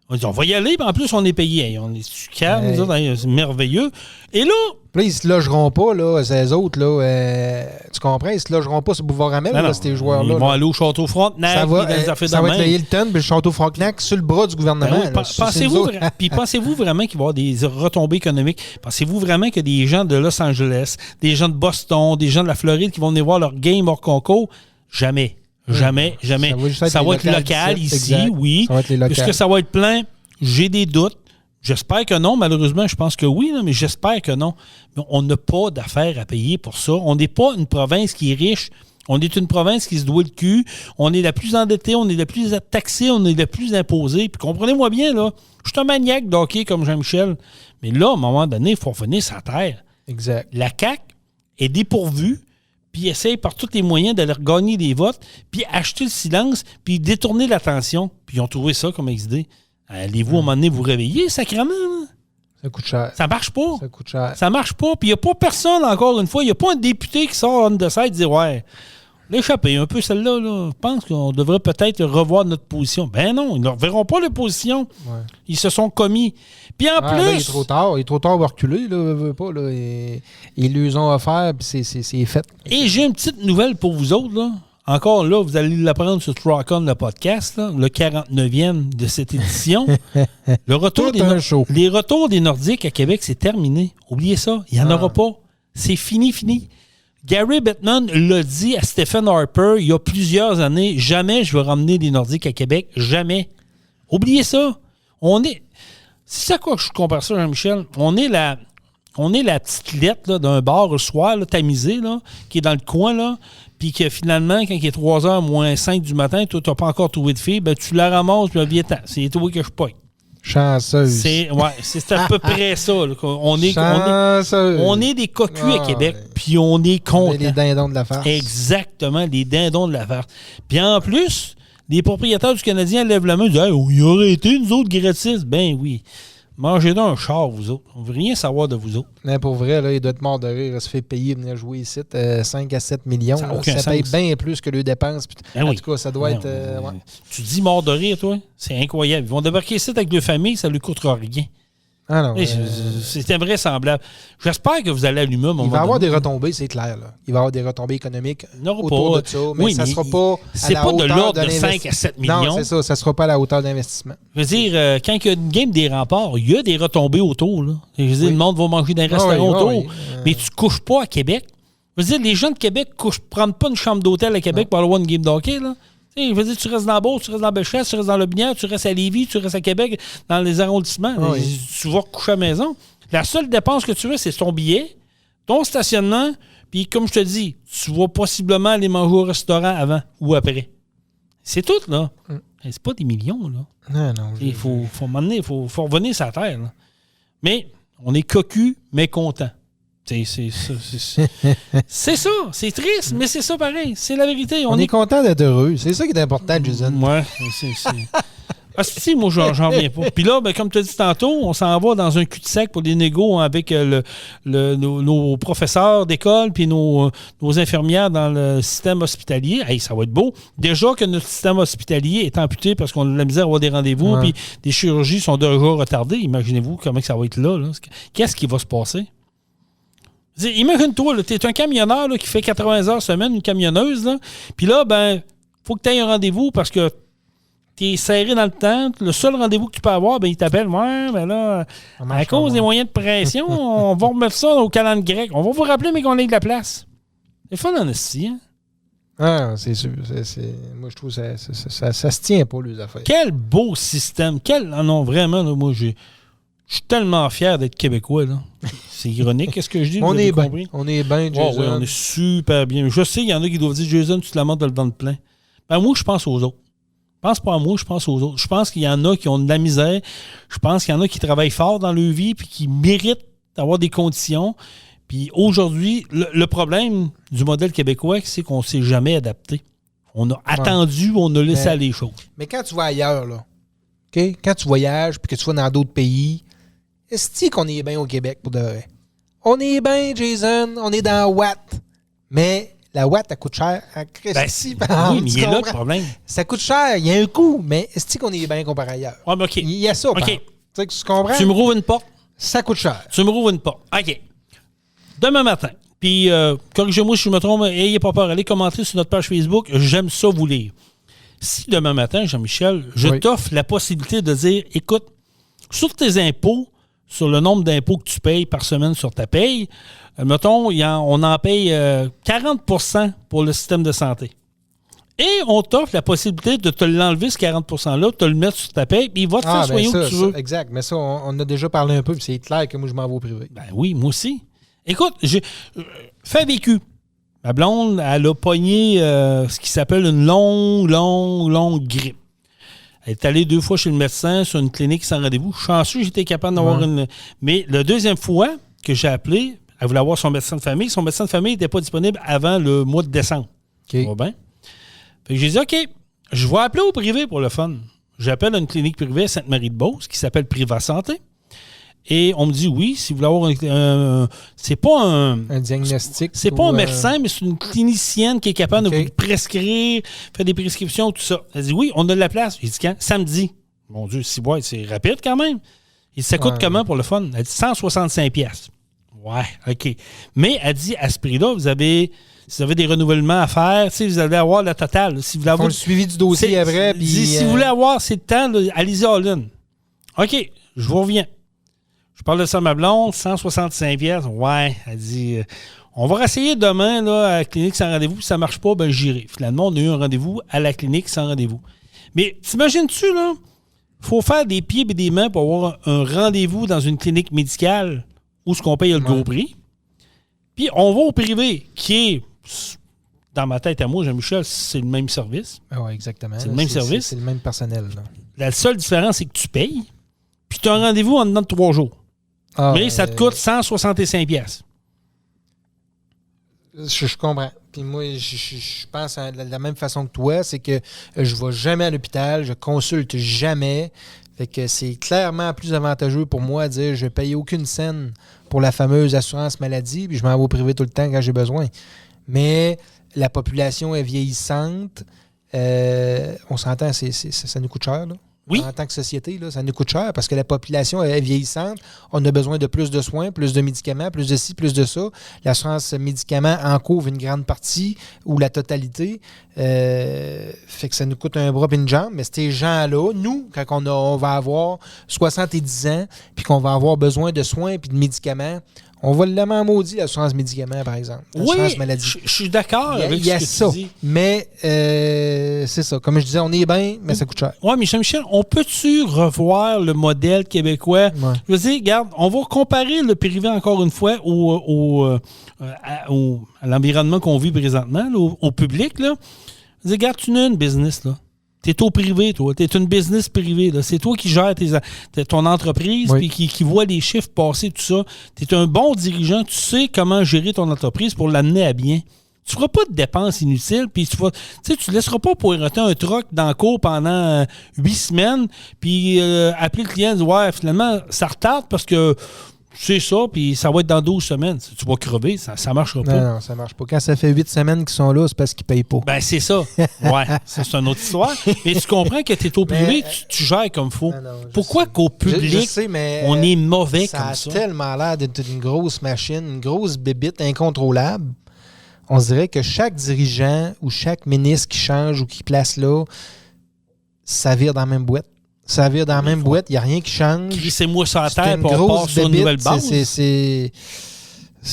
S3: On dit, on va y aller, puis en plus, on est payé. On est calme, c'est merveilleux. Et là...
S4: Puis là, ils se logeront pas, là, ces autres, là. Tu comprends? Ils se logeront pas sur Boulevard Amel, là, ces joueurs-là.
S3: Ils vont aller au Château Frontenac. Ça va
S4: être le Hilton, puis le Château Frontenac sur le bras du gouvernement.
S3: Pensez-vous vraiment qu'il va y avoir des retombées économiques? Pensez-vous vraiment que des gens de Los Angeles, des gens de Boston, des gens de la Floride qui vont venir voir leur game hors concours? Jamais. Jamais. Ça va être local ici, oui. Puisque ça va être plein, j'ai des doutes. J'espère que non. Malheureusement, je pense que oui, mais j'espère que non. Mais on n'a pas d'affaires à payer pour ça. On n'est pas une province qui est riche. On est une province qui se doit le cul. On est la plus endettée, on est la plus taxée, on est la plus imposée. Puis comprenez-moi bien, là, je suis un maniaque de hockey comme Jean-Michel. Mais là, à un moment donné, il faut revenir sa terre.
S4: Exact.
S3: La CAQ est dépourvue, puis essaye par tous les moyens d'aller gagner des votes, puis acheter le silence, puis détourner l'attention. Puis ils ont trouvé ça comme idée. Allez-vous, à un moment donné, vous réveiller, sacrément? Là?
S4: Ça coûte cher.
S3: Ça marche pas.
S4: Ça coûte cher.
S3: Ça marche pas. Puis il n'y a pas personne, encore une fois, il n'y a pas un député qui sort on the side et dit « Ouais, l'échapper un peu celle-là, là. Je pense qu'on devrait peut-être revoir notre position. » Ben non, ils ne reverront pas leur position. Ouais. Ils se sont commis. Puis en plus...
S4: Là, il est trop tard. Il est trop tard pour reculer. Là, veut pas, là. Ils lui ont offert, puis c'est fait.
S3: Et j'ai une petite nouvelle pour vous autres, là. Encore là, vous allez l'apprendre sur Rock On, le podcast, là, le 49e de cette édition. Le retour les retours des Nordiques à Québec, c'est terminé. Oubliez ça. Il n'y en aura pas. C'est fini. Gary Bettman l'a dit à Stephen Harper il y a plusieurs années. Jamais je vais ramener des Nordiques à Québec. Jamais. Oubliez ça. C'est ça quoi que je compare ça, Jean-Michel. On est la petite lettre là, d'un bar le soir, là, tamisé, là, qui est dans le coin, là. Puis que finalement, quand il est 3h moins 5 du matin, toi, tu n'as pas encore trouvé de fille, ben tu la ramasses, puis viens-t'en. C'est toi que je pogne.
S4: Chanceuse.
S3: C'est à peu près ça. Là. On est des cocus à Québec, puis on est contents. On est
S4: les dindons de la farce.
S3: Exactement, les dindons de la farce. Puis en plus, les propriétaires du Canadien lèvent la main et disent « Hey, on y aurait été, nous autres, gratis. » Ben oui. Mangez donc un char, vous autres. On ne veut rien savoir de vous autres.
S4: Mais pour vrai, là, il doit être mort de rire. Il se fait payer venir jouer ici 5 à 7 millions. Ça paye bien plus que les dépenses. En tout cas, ça doit être... Ouais.
S3: Tu dis mort de rire, toi? C'est incroyable. Ils vont débarquer ici avec deux familles, ça ne lui coûtera rien.
S4: Ah non.
S3: C'est invraisemblable. J'espère que vous allez allumer.
S4: Il va y avoir des retombées, c'est clair. Là. Il va y avoir des retombées économiques autour de ça. Mais ça ne sera pas
S3: c'est pas de l'ordre de 5 à 7 millions.
S4: Non, c'est ça. Ça ne sera pas à la hauteur d'investissement.
S3: Je veux dire, quand il y a une game des remparts, il y a des retombées autour. Là. Je veux dire, le monde va manger dans un restaurant autour. Mais tu ne couches pas à Québec. Je veux dire, les gens de Québec ne prennent pas une chambre d'hôtel à Québec pour aller voir une game d'hockey. Je veux dire, tu restes dans la Beauce, tu restes dans la Bellechasse, tu restes dans le Binière, tu restes à Lévis, tu restes à Québec, dans les arrondissements. Oui. Tu vas coucher à la maison. La seule dépense que tu veux, c'est ton billet, ton stationnement, puis comme je te dis, tu vas possiblement aller manger au restaurant avant ou après. C'est tout, là. C'est pas des millions, là.
S4: Non.
S3: Il faut m'emmener, il faut revenir sur la terre, là. Mais on est cocu, mais content. C'est ça, c'est triste, mais c'est ça pareil, c'est la vérité.
S4: On est content d'être heureux, c'est ça qui est important, Jason.
S3: Ouais, c'est... si, moi, j'en reviens pas. Puis là, ben, comme tu as dit tantôt, on s'en va dans un cul-de-sac pour des négos avec nos professeurs d'école puis nos infirmières dans le système hospitalier. Hey, ça va être beau. Déjà que notre système hospitalier est amputé parce qu'on a de la misère à avoir des rendez-vous puis des chirurgies sont déjà retardées. Imaginez-vous comment ça va être là. Qu'est-ce qui va se passer? Imagine-toi, tu es un camionneur là, qui fait 80 heures semaine, une camionneuse, puis là, ben, faut que tu aies un rendez-vous parce que tu es serré dans le temps. Le seul rendez-vous que tu peux avoir, ben, il t'appelle. Ouais, mais là, à cause des moyens de pression, on va remettre ça au calendrier grec. On va vous rappeler, mais qu'on ait de la place. C'est fun en esti, hein?
S4: Ah, c'est sûr. Moi, je trouve que ça se tient pas, les affaires.
S3: Quel beau système. Non, vraiment, là, moi, Je suis tellement fier d'être Québécois, là. C'est ironique, qu'est-ce que je dis?
S4: On est bien.
S3: Compris?
S4: On est bien, Jason.
S3: Oui, on est super bien. Je sais, il y en a qui doivent dire, Jason, tu te la montes dans le ventre plein. Ben, moi, je pense aux autres. Je pense pas à moi, je pense aux autres. Je pense qu'il y en a qui ont de la misère. Je pense qu'il y en a qui travaillent fort dans leur vie puis qui méritent d'avoir des conditions. Puis aujourd'hui, le problème du modèle québécois, c'est qu'on ne s'est jamais adapté. On a attendu, on a laissé aller les choses.
S4: Mais quand tu vas ailleurs, là, OK? Quand tu voyages puis que tu vas dans d'autres pays, est-ce qu'on est bien au Québec pour de vrai? On est bien, Jason, on est dans Watt. Mais la Watt, elle coûte cher à Christy.
S3: Oui, mais il est là le problème.
S4: Ça coûte cher, il y a un coût, mais est-ce qu'on est bien comparé ailleurs?
S3: Ouais, mais OK.
S4: Il y a ça,
S3: OK.
S4: Tu comprends?
S3: Tu me rouvres une porte.
S4: Ça coûte cher.
S3: Tu me rouvres une porte. OK. Demain matin, puis corrigez-moi si je me trompe, ayez pas peur, allez commenter sur notre page Facebook. J'aime ça vous lire. Si demain matin, Jean-Michel, je t'offre la possibilité de dire, écoute, sur tes impôts, sur le nombre d'impôts que tu payes par semaine sur ta paye, mettons, on en paye 40% pour le système de santé. Et on t'offre la possibilité de te l'enlever, ce 40%-là, de te le mettre sur ta paie, puis il va te faire soigner où tu veux.
S4: Exact. Mais ça, on a déjà parlé un peu, puis c'est clair que moi, je m'en vais au privé.
S3: Ben oui, moi aussi. Écoute, fait vécu. Ma blonde, elle a pogné ce qui s'appelle une longue grippe. Elle est allée 2 fois chez le médecin sur une clinique sans rendez-vous. Chanceux, j'étais capable d'avoir une... Mais la deuxième fois que j'ai appelé, elle voulait avoir son médecin de famille. Son médecin de famille n'était pas disponible avant le mois de décembre.
S4: OK.
S3: Va bien? Fait que j'ai dit, OK, je vais appeler au privé pour le fun. J'appelle une clinique privée à Sainte-Marie-de-Beauce qui s'appelle Priva Santé. Et on me dit, oui, si vous voulez avoir c'est pas un
S4: diagnostic.
S3: C'est pas un médecin, mais c'est une clinicienne qui est capable de vous prescrire, faire des prescriptions, tout ça. Elle dit, oui, on a de la place. J'ai dit, quand? Samedi. Mon Dieu, c'est rapide quand même. Et ça coûte comment pour le fun? Elle dit 165$. Ouais, OK. Mais elle dit, à ce prix-là, si vous avez des renouvellements à faire, vous allez avoir la totale. Si vous voulez avoir
S4: le suivi du dossier après.
S3: Si vous voulez avoir, c'est le temps, allez-y all-in. OK, je vous reviens. Je parle de ça à ma blonde, 165$. Ouais, elle dit, on va essayer demain là, à la clinique sans rendez-vous. Si ça ne marche pas, ben j'irai. Finalement, on a eu un rendez-vous à la clinique sans rendez-vous. Mais t'imagines-tu, là, il faut faire des pieds et des mains pour avoir un rendez-vous dans une clinique médicale où ce qu'on paye le gros prix. Puis on va au privé, qui est, dans ma tête à moi, Jean-Michel, c'est le même service.
S4: Oui, exactement.
S3: C'est le même service.
S4: C'est le même personnel. Là.
S3: La seule différence, c'est que tu payes, puis tu as un rendez-vous en dedans de 3 jours. Mais ça te coûte 165$.
S4: Je comprends. Puis moi, je pense de la même façon que toi, c'est que je ne vais jamais à l'hôpital, je consulte jamais. Fait que c'est clairement plus avantageux pour moi de dire je ne vais payer aucune scène pour la fameuse assurance maladie, puis je m'en vais au privé tout le temps quand j'ai besoin. Mais la population est vieillissante. On s'entend, ça nous coûte cher, là.
S3: Oui.
S4: En tant que société, là, ça nous coûte cher parce que la population est vieillissante. On a besoin de plus de soins, plus de médicaments, plus de ci, plus de ça. L'assurance médicaments en couvre une grande partie ou la totalité. Fait que ça nous coûte un bras et une jambe. Mais ces gens-là, nous, quand on va avoir 70 ans puis qu'on va avoir besoin de soins et de médicaments, on va le maudit, l'assurance médicaments, par exemple. L'assurance maladie.
S3: Je suis d'accord avec
S4: il y a
S3: ce que
S4: ça.
S3: tu dis.
S4: Mais c'est ça. Comme je disais, on est bien, mais ça coûte cher.
S3: Oui, mais Michel, on peut-tu revoir le modèle québécois? Ouais. Je veux dire, regarde, on va comparer le privé encore une fois à l'environnement qu'on vit présentement, là, au public. Là. Je veux dire, regarde, tu n'as une business, là. T'es au privé, toi. T'es une business privée. Là. C'est toi qui gères ton entreprise puis qui voit les chiffres passer, tout ça. T'es un bon dirigeant. Tu sais comment gérer ton entreprise pour l'amener à bien. Tu feras pas de dépenses inutiles puis tu ne laisseras pas poireauter un troc dans le cours pendant 8 semaines puis appeler le client et dire « Ouais, finalement, ça retarde parce que c'est ça, puis ça va être dans 12 semaines. Tu vas crever, ça ne marchera pas. »
S4: Non, ça ne marche pas. Quand ça fait 8 semaines qu'ils sont là, c'est parce qu'ils ne payent pas.
S3: Ben, c'est ça. Ouais, ça, c'est une autre histoire. Mais tu comprends que tu es au privé, tu gères comme il faut. Pourquoi qu'au public, on est mauvais comme ça?
S4: Ça a tellement l'air d'être une grosse machine, une grosse bébite incontrôlable. On se dirait que chaque dirigeant ou chaque ministre qui change ou qui place là, ça vire dans la même boîte. Ça vire dans la même boîte, il n'y a rien qui change.
S3: Crissez-moi sur la terre pour on part sur une nouvelle base.
S4: C'est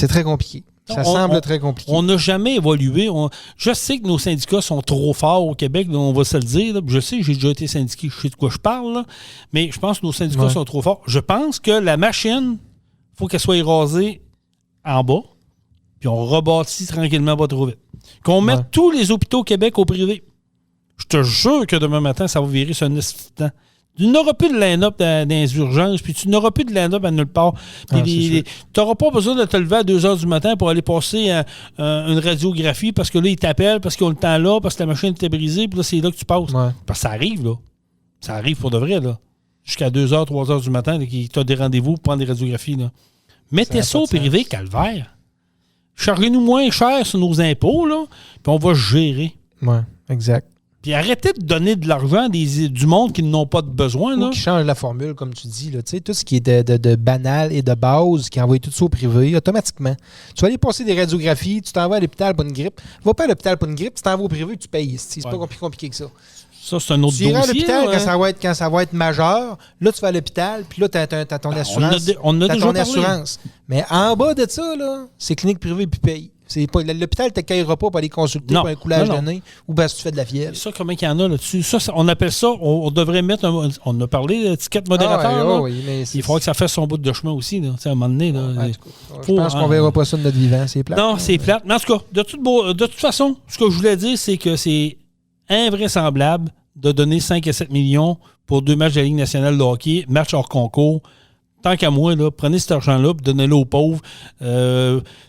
S4: très compliqué. Ça semble très compliqué.
S3: On n'a jamais évolué. Je sais que nos syndicats sont trop forts au Québec, là, on va se le dire. Là. Je sais que j'ai déjà été syndiqué, je sais de quoi je parle, là. Mais je pense que nos syndicats sont trop forts. Je pense que la machine, il faut qu'elle soit rasée en bas, puis on rebâtit tranquillement pas trop vite. Qu'on mette tous les hôpitaux au Québec au privé. Je te jure que demain matin, ça va virer sur un instant. Tu n'auras plus de line-up dans les urgences, puis tu n'auras plus de line-up à nulle part. Tu n'auras pas besoin de te lever à 2 h du matin pour aller passer une radiographie parce que là, ils t'appellent, parce qu'ils ont le temps là, parce que la machine était brisée, puis là, c'est là que tu passes. Ouais. Parce que ça arrive, là. Ça arrive pour de vrai, là. Jusqu'à 2 h, 3 h du matin, tu as des rendez-vous pour prendre des radiographies, là. Mettez ça au privé, calvaire. Chargez-nous moins cher sur nos impôts, là, puis on va gérer.
S4: Oui, exact.
S3: Puis arrêtez de donner de l'argent à du monde qui n'ont pas de besoin. Ou
S4: qui change la formule, comme tu dis. Là. Tout ce qui est de banal et de base, qui envoie tout ça au privé, automatiquement. Tu vas aller passer des radiographies, tu t'envoies à l'hôpital pour une grippe. Va pas à l'hôpital pour une grippe, tu t'envoies au privé, tu payes. C'est pas plus compliqué que ça.
S3: Ça, c'est un autre dossier.
S4: Tu iras à l'hôpital quand ça va être majeur. Là, tu vas à l'hôpital, puis là, tu as ton assurance.
S3: On a déjà
S4: ton
S3: parlé.
S4: Assurance. Mais en bas de ça, là, c'est clinique privée puis paye. L'hôpital ne t'accueillera pas pour aller consulter pour un coulage de nez ou si tu fais de la fièvre.
S3: Ça, comment il y en a là-dessus? Ça, on appelle ça, on devrait mettre, on a parlé d'étiquette modérateur.
S4: Oui, mais
S3: il faudra que ça fasse son bout de chemin aussi, là, à un moment donné. Là,
S4: je pense qu'on ne verra pas ça de notre vivant, c'est plate.
S3: Non, c'est plate. Mais en tout cas, de toute façon, ce que je voulais dire, c'est que c'est invraisemblable de donner 5 à 7 millions pour 2 matchs de la Ligue nationale de hockey, match hors concours. Tant qu'à moi, là, prenez cet argent-là et donnez-le aux pauvres.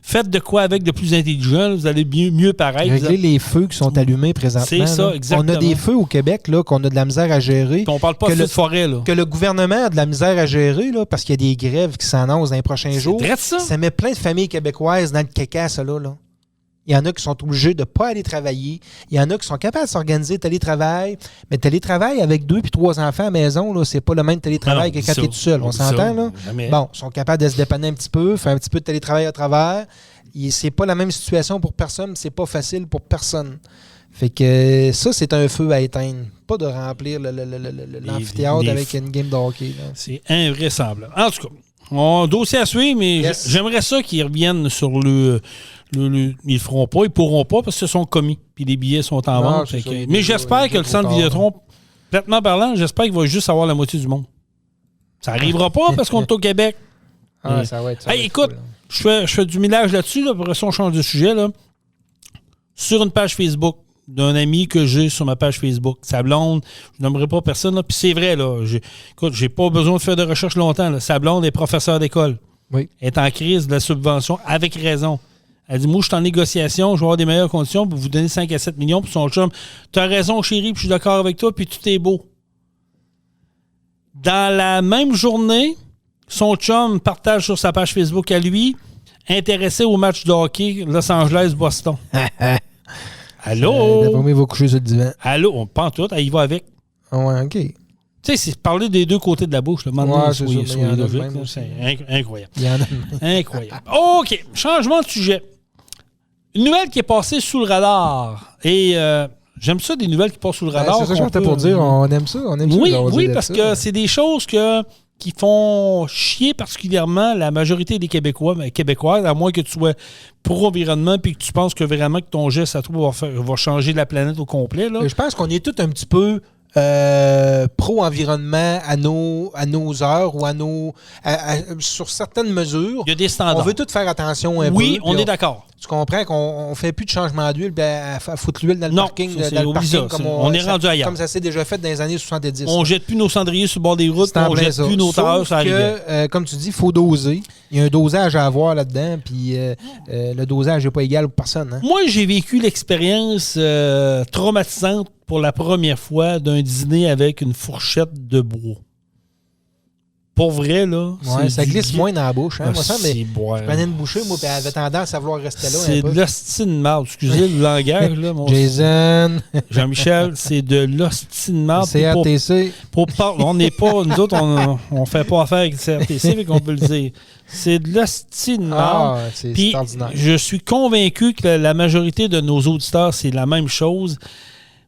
S3: Faites de quoi avec de plus intelligent, là, vous allez mieux paraître.
S4: Régler les feux qui sont allumés présentement.
S3: C'est ça, là. Exactement.
S4: On a des feux au Québec là, qu'on a de la misère à gérer.
S3: On parle pas de feux de forêt. Là.
S4: Que le gouvernement a de la misère à gérer là, parce qu'il y a des grèves qui s'annoncent dans les prochains jours. Ça met plein de familles québécoises dans le caca, ça là. Il y en a qui sont obligés de ne pas aller travailler. Il y en a qui sont capables de s'organiser télétravail. Mais télétravail avec 2 puis 3 enfants à la maison, là, c'est pas le même télétravail que quand tu es tout seul. On s'entend, là? Bon, ils sont capables de se dépanner un petit peu, faire un petit peu de télétravail à travers. C'est pas la même situation pour personne. C'est pas facile pour personne. Fait que ça, c'est un feu à éteindre. Pas de remplir l'amphithéâtre avec une game de hockey. Là.
S3: C'est invraisemblable. En tout cas, on dossier à suivre, mais j'aimerais ça qu'ils reviennent sur ils le feront pas, ils pourront pas parce que ce sont commis. Puis les billets sont en vente. Mais j'espère que le centre Vidéotron, complètement parlant, j'espère qu'il va juste avoir la moitié du monde. Ça n'arrivera pas parce qu'on est au Québec.
S4: Ça va être
S3: écoute, je fais du millage là-dessus, là, après ça, on change de sujet. Là. Sur une page Facebook d'un ami que j'ai sur ma page Facebook, sa blonde, je n'aimerais pas personne. Là. Puis c'est vrai, là, j'ai pas besoin de faire de recherche longtemps. Là. Sa blonde est professeure d'école.
S4: Oui.
S3: Elle est en crise de la subvention, avec raison. Elle dit, moi, je suis en négociation, je vais avoir des meilleures conditions pour vous donner 5 à 7 millions pour son chum. Tu as raison, chérie, puis je suis d'accord avec toi, puis tout est beau. Dans la même journée, son chum partage sur sa page Facebook à lui, intéressé au match de hockey Los Angeles-Boston. Allô?
S4: D'après moi, il va coucher sur le divan.
S3: Allô? On pense tout, il va avec.
S4: Ah ouais, OK.
S3: Tu sais, c'est parler des deux côtés de la bouche. Le
S4: c'est
S3: logique. C'est incroyable.
S4: Il y en a
S3: incroyable. OK, changement de sujet. Une nouvelle qui est passée sous le radar. Et j'aime ça, des nouvelles qui passent sous le radar.
S4: C'est ça que j'étais pour dire. On aime ça.
S3: Oui, parce que c'est des choses qui font chier particulièrement la majorité des Québécois, Québécoises, à moins que tu sois pro-environnement et que tu penses que vraiment que ton geste à toi va changer la planète au complet. Là.
S4: Je pense qu'on est tous un petit peu pro-environnement à nos heures ou sur certaines mesures.
S3: Il y a des standards.
S4: On veut tous faire attention un peu.
S3: Oui, on est d'accord.
S4: Tu comprends qu'on ne fait plus de changement d'huile à foutre l'huile dans le parking.
S3: Comme on est rendu ailleurs.
S4: Comme ça s'est déjà fait dans les années 70.
S3: On ne jette plus nos cendriers sur le bord des routes, on ne jette plus nos tailleurs sur la rivière.
S4: Comme tu dis, il faut doser. Il y a un dosage à avoir là-dedans, puis le dosage n'est pas égal pour personne. Hein?
S3: Moi, j'ai vécu l'expérience traumatisante pour la première fois d'un dîner avec une fourchette de bois. Pour vrai, là.
S4: Ouais, ça glisse moins dans la bouche. Hein? Moi, ça, mais
S3: je
S4: prenais une bouchée, moi, puis elle avait tendance à vouloir rester là.
S3: C'est de l'hostie de marde. Excusez le langage, là.
S4: Jason.
S3: Jean-Michel, c'est de l'hostie de marde.
S4: CRTC.
S3: On n'est pas, nous autres, on fait pas affaire avec le CRTC, mais qu'on peut le dire. C'est de l'hostie de marde.
S4: C'est ordinaire.
S3: Je suis convaincu que la majorité de nos auditeurs, c'est la même chose.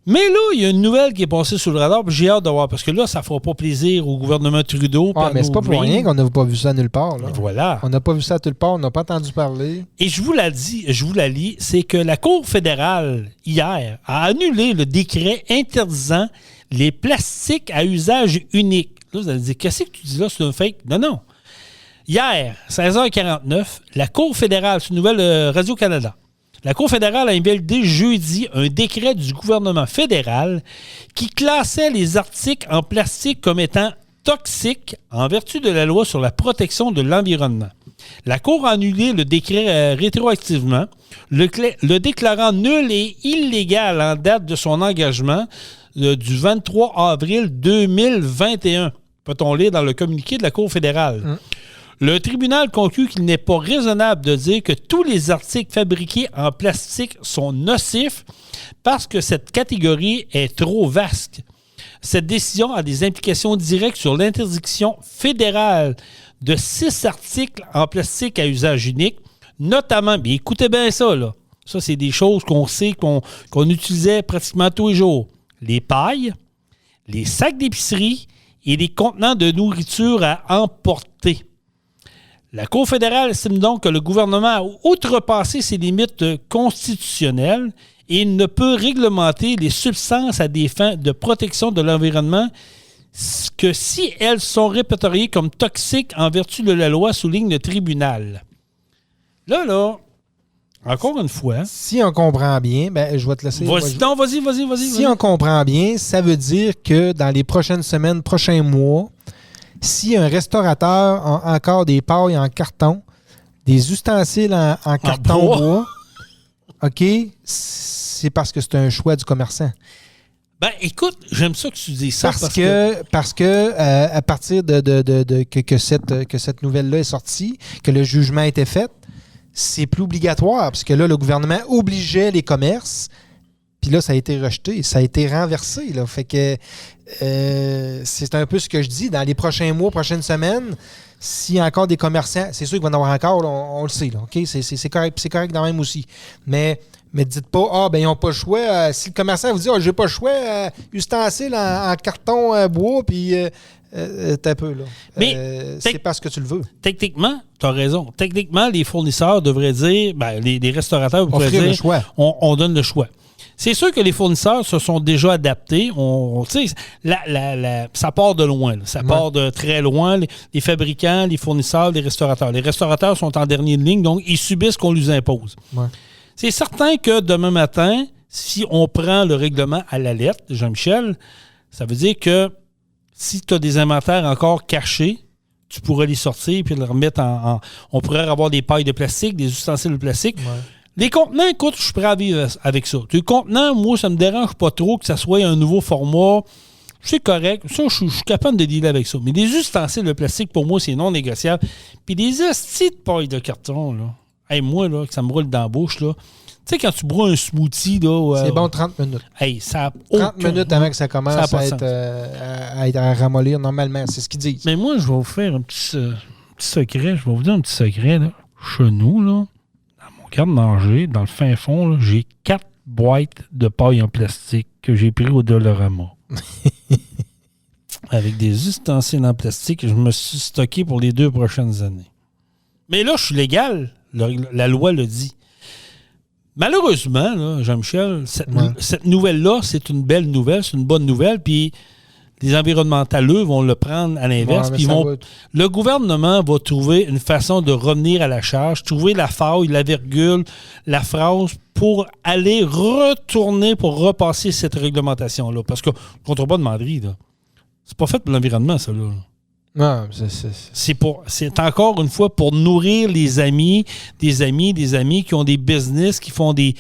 S3: Mais là, il y a une nouvelle qui est passée sous le radar, puis j'ai hâte de voir, parce que là, ça ne fera pas plaisir au gouvernement Trudeau.
S4: Ah, mais c'est pas pour rien qu'on n'a pas vu ça nulle part. Là.
S3: Voilà.
S4: On n'a pas vu ça nulle part, on n'a pas entendu parler.
S3: Et je vous la lis, c'est que la Cour fédérale, hier, a annulé le décret interdisant les plastiques à usage unique. Là, vous allez dire, qu'est-ce que tu dis là, c'est un fake? Non. Hier, 16h49, la Cour fédérale, c'est une nouvelle Radio-Canada, la Cour fédérale a invalidé jeudi un décret du gouvernement fédéral qui classait les articles en plastique comme étant toxiques en vertu de la loi sur la protection de l'environnement. La Cour a annulé le décret rétroactivement, le déclarant nul et illégal en date de son engagement du 23 avril 2021. Peut-on lire dans le communiqué de la Cour fédérale? Le tribunal conclut qu'il n'est pas raisonnable de dire que tous les articles fabriqués en plastique sont nocifs parce que cette catégorie est trop vaste. Cette décision a des implications directes sur l'interdiction fédérale de 6 articles en plastique à usage unique, notamment, bien, écoutez bien ça, là. Ça, c'est des choses qu'on sait qu'on utilisait pratiquement tous les jours. Les pailles, les sacs d'épicerie et les contenants de nourriture à emporter. La Cour fédérale estime donc que le gouvernement a outrepassé ses limites constitutionnelles et il ne peut réglementer les substances à des fins de protection de l'environnement que si elles sont répertoriées comme toxiques en vertu de la loi, souligne le tribunal. Là, encore une fois...
S4: Si on comprend bien, ben je vais te laisser...
S3: Vas-y.
S4: Si on comprend bien, ça veut dire que dans les prochaines semaines, prochains mois... Si un restaurateur a encore des pailles en carton, des ustensiles en carton bois, OK, c'est parce que c'est un choix du commerçant.
S3: Ben, écoute, j'aime ça que tu dis ça.
S4: Parce que à partir que cette nouvelle-là est sortie, que le jugement a été fait, c'est plus obligatoire. Parce que là, le gouvernement obligeait les commerces. Puis là, ça a été rejeté, ça a été renversé. Là. Fait que c'est un peu ce que je dis. Dans les prochains mois, prochaines semaines, s'il y a encore des commerçants, c'est sûr qu'il va y en avoir encore, là, on le sait. Là, OK? C'est correct dans même aussi. Mais dites pas, ils n'ont pas le choix. Si le commerçant vous dit, j'ai pas le choix, ustensile en carton bois, puis t'as un peu. Là. Mais c'est parce que tu le veux.
S3: Techniquement, tu as raison. Techniquement, les fournisseurs devraient dire, les restaurateurs pourraient dire,
S4: le choix.
S3: On donne le choix. C'est sûr que les fournisseurs se sont déjà adaptés. Ça part de loin. Là. Ça part de très loin. Les fabricants, les fournisseurs, les restaurateurs. Les restaurateurs sont en dernière ligne, donc ils subissent ce qu'on lui impose.
S4: Ouais.
S3: C'est certain que demain matin, si on prend le règlement à la lettre, Jean-Michel, ça veut dire que si tu as des inventaires encore cachés, tu pourrais les sortir et les remettre on pourrait avoir des pailles de plastique, des ustensiles de plastique.
S4: Ouais.
S3: Les contenants, écoute, je suis prêt à vivre avec ça. Les contenants, moi, ça me dérange pas trop que ça soit un nouveau format. C'est correct. Ça, je suis capable de dealer avec ça. Mais les ustensiles de plastique, pour moi, c'est non négociable. Puis des hosties de paille de carton, là. Hey, moi, là, que ça me roule dans la bouche, là. Tu sais, quand tu bois un smoothie, là...
S4: c'est bon 30 minutes.
S3: Hey, ça a
S4: 30 minutes avant que ça commence à ramollir normalement. C'est ce qu'ils disent.
S3: Mais moi, je vais vous faire un petit secret. Je vais vous dire un petit secret, là. Chez nous, là, garde-manger, dans le fin fond, là, j'ai 4 boîtes de paille en plastique que j'ai pris au Dollarama. Avec des ustensiles en plastique, je me suis stocké pour les 2 prochaines années. Mais là, je suis légal. La loi le dit. Malheureusement, là, Jean-Michel, cette nouvelle-là, c'est une belle nouvelle, c'est une bonne nouvelle, puis les environnementaleux vont le prendre à l'inverse. Le gouvernement va trouver une façon de revenir à la charge, trouver la faille, la virgule, la phrase pour aller retourner, pour repasser cette réglementation-là. Parce que contre pas de demanderie, là. C'est pas fait pour l'environnement, ça, là.
S4: Non,
S3: c'est encore une fois pour nourrir les amis, des amis qui ont des business, qui font des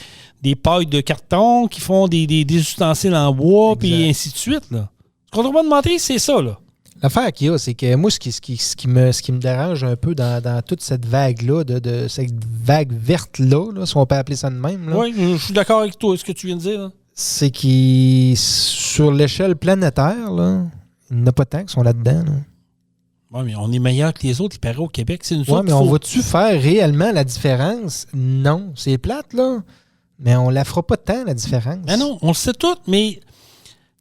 S3: pailles de carton, qui font des ustensiles en bois, puis ainsi de suite, là. Contre-pas de mentir, c'est ça, là.
S4: L'affaire qu'il y a, c'est que moi, ce qui me dérange un peu dans toute cette vague-là, de cette vague verte-là, là, si on peut appeler ça de même. Là,
S3: oui, je suis d'accord avec toi, ce que tu viens de dire. Là.
S4: C'est que sur l'échelle planétaire, là, il n'y en a pas tant qui sont là-dedans. Là.
S3: Oui, mais on est meilleur que les autres, il paraît, au Québec. C'est nous autres,
S4: mais on va-tu faire réellement la différence? Non. C'est plate, là. Mais on la fera pas tant, la différence.
S3: Ben non, on le sait tout, mais...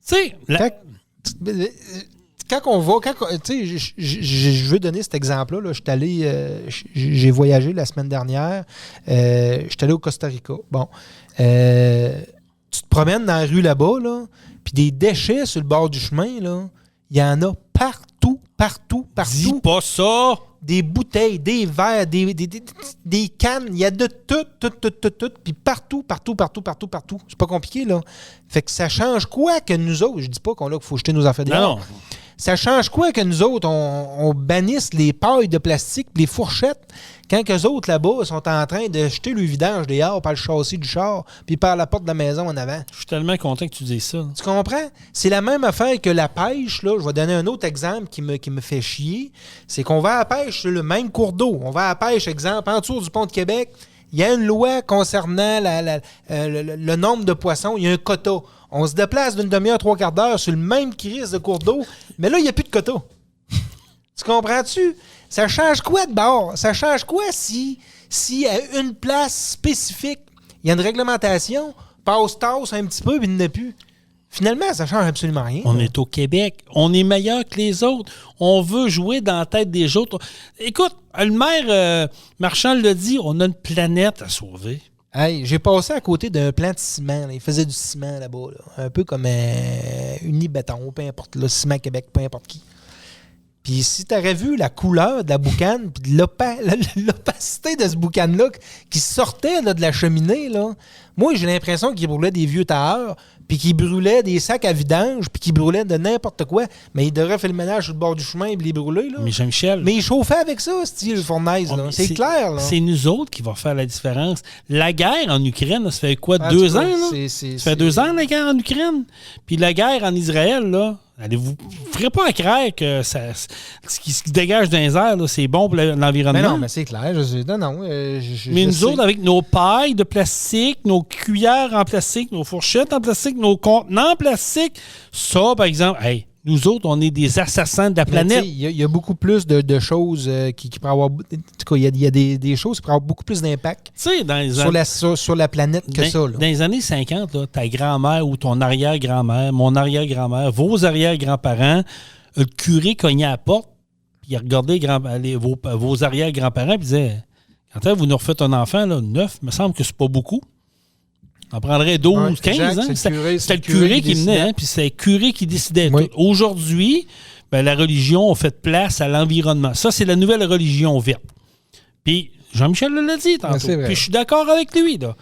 S3: Tu sais...
S4: Quand on va... Tu sais, je veux donner cet exemple-là. Là. J'ai voyagé la semaine dernière. Je suis allé au Costa Rica. Bon. Tu te promènes dans la rue là-bas, là, puis des déchets sur le bord du chemin, là, il y en a partout.
S3: Dis pas ça!
S4: Des bouteilles, des verres, des cannes, il y a de tout. Puis partout. C'est pas compliqué, là. Fait que ça change quoi que nous autres? Je dis pas qu'il faut jeter nos affaires dehors.
S3: Non.
S4: Ça change quoi que nous autres, on bannisse les pailles de plastique, les fourchettes, quand qu'eux autres, là-bas, sont en train de jeter le vidange dehors par le châssis du char, puis par la porte de la maison en avant.
S3: Je suis tellement content que tu dises ça.
S4: Tu comprends? C'est la même affaire que la pêche. Là. Je vais donner un autre exemple qui me fait chier. C'est qu'on va à la pêche sur le même cours d'eau. On va à la pêche, exemple, en dessous du pont de Québec. Il y a une loi concernant le nombre de poissons. Il y a un quota. On se déplace d'une demi-heure, 3/4 d'heure sur le même crise de cours d'eau, mais là, il n'y a plus de quota. Tu comprends-tu? Ça change quoi de bord? Ça change quoi si à une place spécifique, il y a une réglementation, passe-tasse un petit peu, puis il n'y en a plus? Finalement, ça change absolument rien.
S3: On est au Québec. On est meilleur que les autres. On veut jouer dans la tête des autres. Écoute, le maire Marchand l'a dit, on a une planète à sauver.
S4: Hey, j'ai passé à côté d'un plant de ciment. Là. Il faisait du ciment là-bas. Là. Un peu comme Unibéton, peu importe. Là, Ciment Québec, peu importe qui. Puis si tu aurais vu la couleur de la boucane puis de l'opacité de ce boucane-là qui sortait là, de la cheminée, là, moi, j'ai l'impression qu'il brûlait des vieux tailleurs puis qu'il brûlait des sacs à vidange puis qu'il brûlait de n'importe quoi. Mais il devrait faire le ménage sur le bord du chemin et les brûler. Là.
S3: Mais Jean-Michel...
S4: Mais il chauffait avec ça, style fournaise. Là. C'est clair. Là.
S3: C'est nous autres qui va faire la différence. La guerre en Ukraine, ça fait quoi, 2 ans? Là? Ça fait 2 ans, la guerre en Ukraine. Puis la guerre en Israël, là... Vous ne ferez pas à croire que ce qui se dégage dans les airs, là, c'est bon pour l'environnement.
S4: Mais non, mais c'est clair.
S3: Mais nous autres, avec nos pailles de plastique, nos cuillères en plastique, nos fourchettes en plastique, nos contenants en plastique, ça, par exemple, hey, nous autres, on est des assassins de la planète.
S4: Il y a beaucoup plus de choses qui pourraient avoir... En tout cas, il y a des choses qui pourraient avoir beaucoup plus d'impact sur la planète que ça. Là.
S3: Dans les années 50, là, ta grand-mère ou ton arrière-grand-mère, mon arrière-grand-mère, vos arrière-grands-parents, le curé cognait à la porte, puis il regardait vos arrière-grands-parents et disait « Quand vous nous refaites un enfant, là, 9, il me semble que c'est pas beaucoup. » On prendrait 12, 15 ans. C'était le curé qui venait, hein, puis c'est le curé qui décidait. Oui. Aujourd'hui, la religion a fait place à l'environnement. Ça, c'est la nouvelle religion verte. Puis Jean-Michel l'a dit tantôt. Puis je suis d'accord avec lui. Là.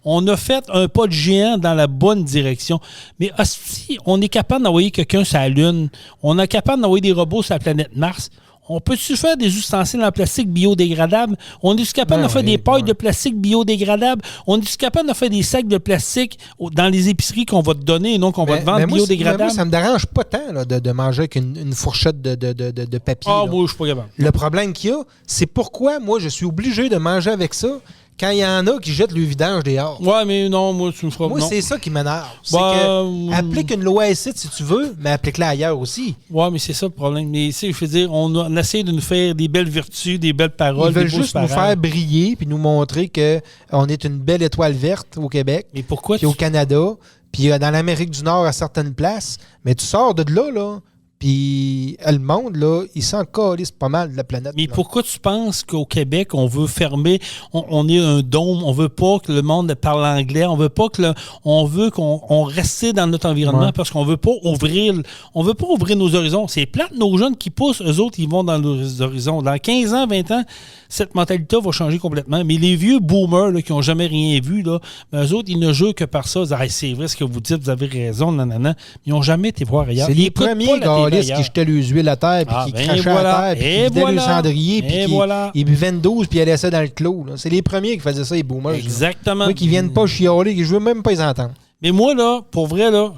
S3: On a fait un pas de géant dans la bonne direction. Mais hostie, on est capable d'envoyer quelqu'un sur la Lune. On est capable d'envoyer des robots sur la planète Mars. On peut-tu faire des ustensiles en plastique biodégradable? On est-tu capable de faire des pailles de plastique biodégradables? On est-tu capable de faire des sacs de plastique dans les épiceries qu'on va te donner et non qu'on va te vendre biodégradables?
S4: Moi, ça me dérange pas tant là, de manger avec une fourchette de papier.
S3: Ah, moi, je suis pas capable.
S4: Le problème qu'il y a, c'est pourquoi moi, je suis obligé de manger avec ça quand il y en a qui jettent le vidange dehors.
S3: Ouais, mais non, moi, tu me feras...
S4: Moi, c'est ça qui m'énerve. C'est que applique une loi ici si tu veux, mais applique-la ailleurs aussi.
S3: Ouais, mais c'est ça le problème. Mais je veux dire, on essaie de nous faire des belles vertus, des belles paroles.
S4: Ils veulent juste nous faire briller puis nous montrer qu'on est une belle étoile verte au Québec.
S3: Mais pourquoi
S4: puis au Canada, puis dans l'Amérique du Nord à certaines places. Mais tu sors de là, puis le monde, là, il s'en calisse pas mal de la planète.
S3: Mais pourquoi tu penses qu'au Québec, on veut fermer, on est un dôme, on veut pas que le monde parle anglais, on veut pas que on veut qu'on reste dans notre environnement parce qu'on veut pas ouvrir nos horizons. C'est plate, nos jeunes qui poussent, eux autres, ils vont dans nos horizons. Dans 15 ans, 20 ans, cette mentalité va changer complètement. Mais les vieux boomers là, qui n'ont jamais rien vu, là, eux autres, ils ne jouent que par ça. Ils disent, hey, c'est vrai ce que vous dites, vous avez raison, nanana. Ils n'ont jamais été voir ailleurs.
S4: C'est les premiers qui jetaient les huiles à terre, puis qui crachaient à terre, puis qui vidaient le cendrier, puis ils buvaient une dose, puis ils laissaient dans le clos. Là. C'est les premiers qui faisaient ça, les boomers.
S3: Exactement.
S4: Moi, qui viennent pas chialer, que je veux même pas les entendre.
S3: Mais moi, là, pour vrai, là,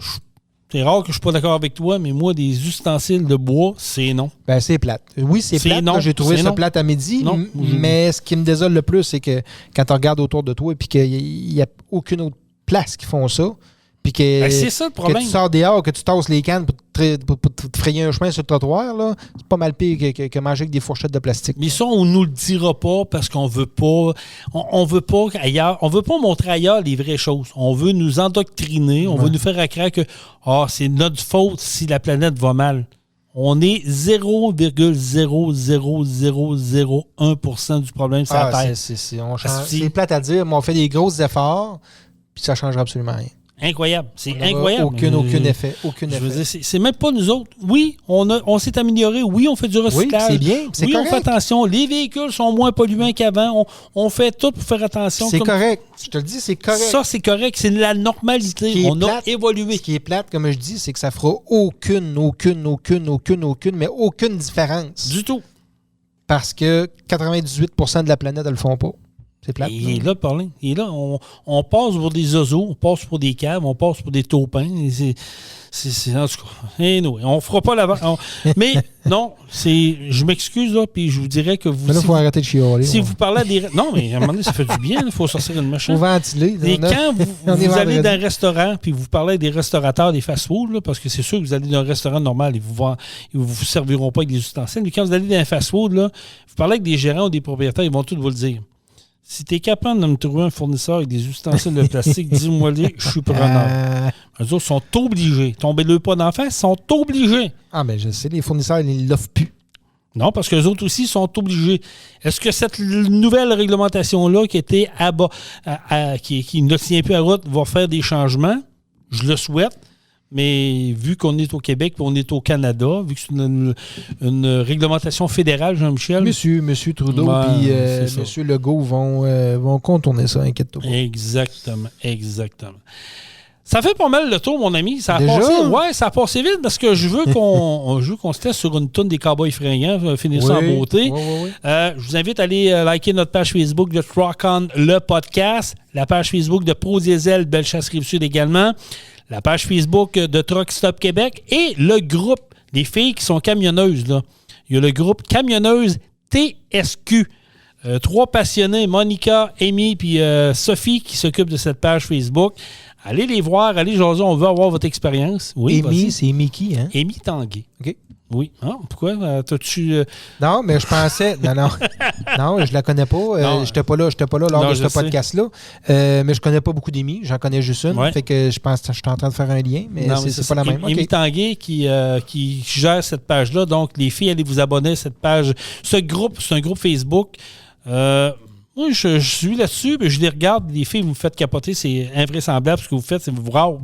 S3: c'est rare que je suis pas d'accord avec toi, mais moi, des ustensiles de bois, c'est non.
S4: Ben, c'est plate. Oui, c'est plate. Non, j'ai trouvé ça plate à midi, mais ce qui me désole le plus, c'est que quand tu regardes autour de toi et qu'il n'y a aucune autre place qui font ça, Puis que,
S3: c'est ça le problème.
S4: que tu sors dehors, que tu tasses les cannes pour te frayer un chemin sur le trottoir, là, c'est pas mal pire que manger avec des fourchettes de plastique.
S3: Mais ça, on nous le dira pas parce qu'on veut pas. On veut pas ailleurs. On veut pas montrer ailleurs les vraies choses. On veut nous endoctriner. On veut nous faire croire que c'est notre faute si la planète va mal. On est 0,00001% du problème sur la Terre.
S4: C'est plate à dire, mais on fait des gros efforts, puis ça ne changera absolument rien.
S3: Incroyable. C'est incroyable.
S4: Aucun effet.
S3: Je veux dire, c'est même pas nous autres. Oui, on s'est amélioré. Oui, on fait du recyclage.
S4: Oui, c'est bien. C'est correct.
S3: On fait attention. Les véhicules sont moins polluants qu'avant. On fait tout pour faire attention.
S4: C'est correct. Je te le dis, c'est correct.
S3: Ça, c'est correct. C'est la normalité. On a évolué.
S4: Ce qui est plate, comme je dis, c'est que ça fera aucune différence.
S3: Du tout.
S4: Parce que 98% de la planète ne le font pas. C'est plate.
S3: Il est là, parler. Il est là. On passe pour des oiseaux, on passe pour des caves, on passe pour des taupins. C'est en tout cas. Anyway, on fera pas l'avant. Mais non, je m'excuse, là, puis je vous dirais que vous.
S4: Mais là, il faut arrêter de chialer.
S3: Si vous parlez à des. Non, mais à un moment donné, ça fait du bien. Il faut sortir une machine.
S4: Il faut ventiler.
S3: Et quand vous allez dans un restaurant, puis vous parlez à des restaurateurs, des fast-food, parce que c'est sûr que vous allez dans un restaurant normal, ils vous serviront pas avec des ustensiles. Mais quand vous allez dans un fast-food, là, vous parlez avec des gérants ou des propriétaires, ils vont tous vous le dire. Si tu es capable de me trouver un fournisseur avec des ustensiles de plastique, dis-moi-les, je suis preneur. Eux autres sont obligés. Tombez-le pas d'en face, sont obligés.
S4: Ah, mais je sais, les fournisseurs, ils ne l'offrent plus.
S3: Non, parce qu'eux autres aussi sont obligés. Est-ce que cette nouvelle réglementation-là qui était qui ne tient plus à route va faire des changements? Je le souhaite. Mais vu qu'on est au Québec et on est au Canada, vu que c'est une réglementation fédérale, Jean-Michel.
S4: Monsieur Trudeau et Monsieur Legault vont contourner ça, inquiète-toi pas.
S3: Exactement. Ça fait pas mal le tour, mon ami. Ça a
S4: Déjà?
S3: passé. Ouais, ça a passé vite parce que je veux qu'on se teste sur une toune des Cowboys fringants, finir ça en beauté.
S4: Oui.
S3: Je vous invite à aller liker notre page Facebook de Truck On, le podcast, la page Facebook de Pro Diesel, Bellechasse Rive-Sud également, la page Facebook de Truck Stop Québec et le groupe des filles qui sont camionneuses. Là. Il y a le groupe Camionneuses TSQ. 3 passionnés, Monica, Amy puis Sophie qui s'occupent de cette page Facebook. Allez les voir, allez jaser, on veut avoir votre expérience. Oui,
S4: Amy, c'est Mickey, hein?
S3: Amy Tanguay.
S4: OK.
S3: Oui. Ah, pourquoi? T'as-tu...
S4: Non, mais je pensais... Non, je la connais pas. J'étais pas là lors de ce podcast-là. Mais je connais pas beaucoup d'Amy. J'en connais juste une. Fait que je pense que je suis en train de faire un lien, mais c'est pas la même.
S3: Amy Tanguay qui gère cette page-là. Donc, les filles, allez vous abonner à cette page. Ce groupe, c'est un groupe Facebook. Moi, je suis là-dessus, mais je les regarde. Les filles, vous me faites capoter. C'est invraisemblable ce que vous faites. C'est bravo.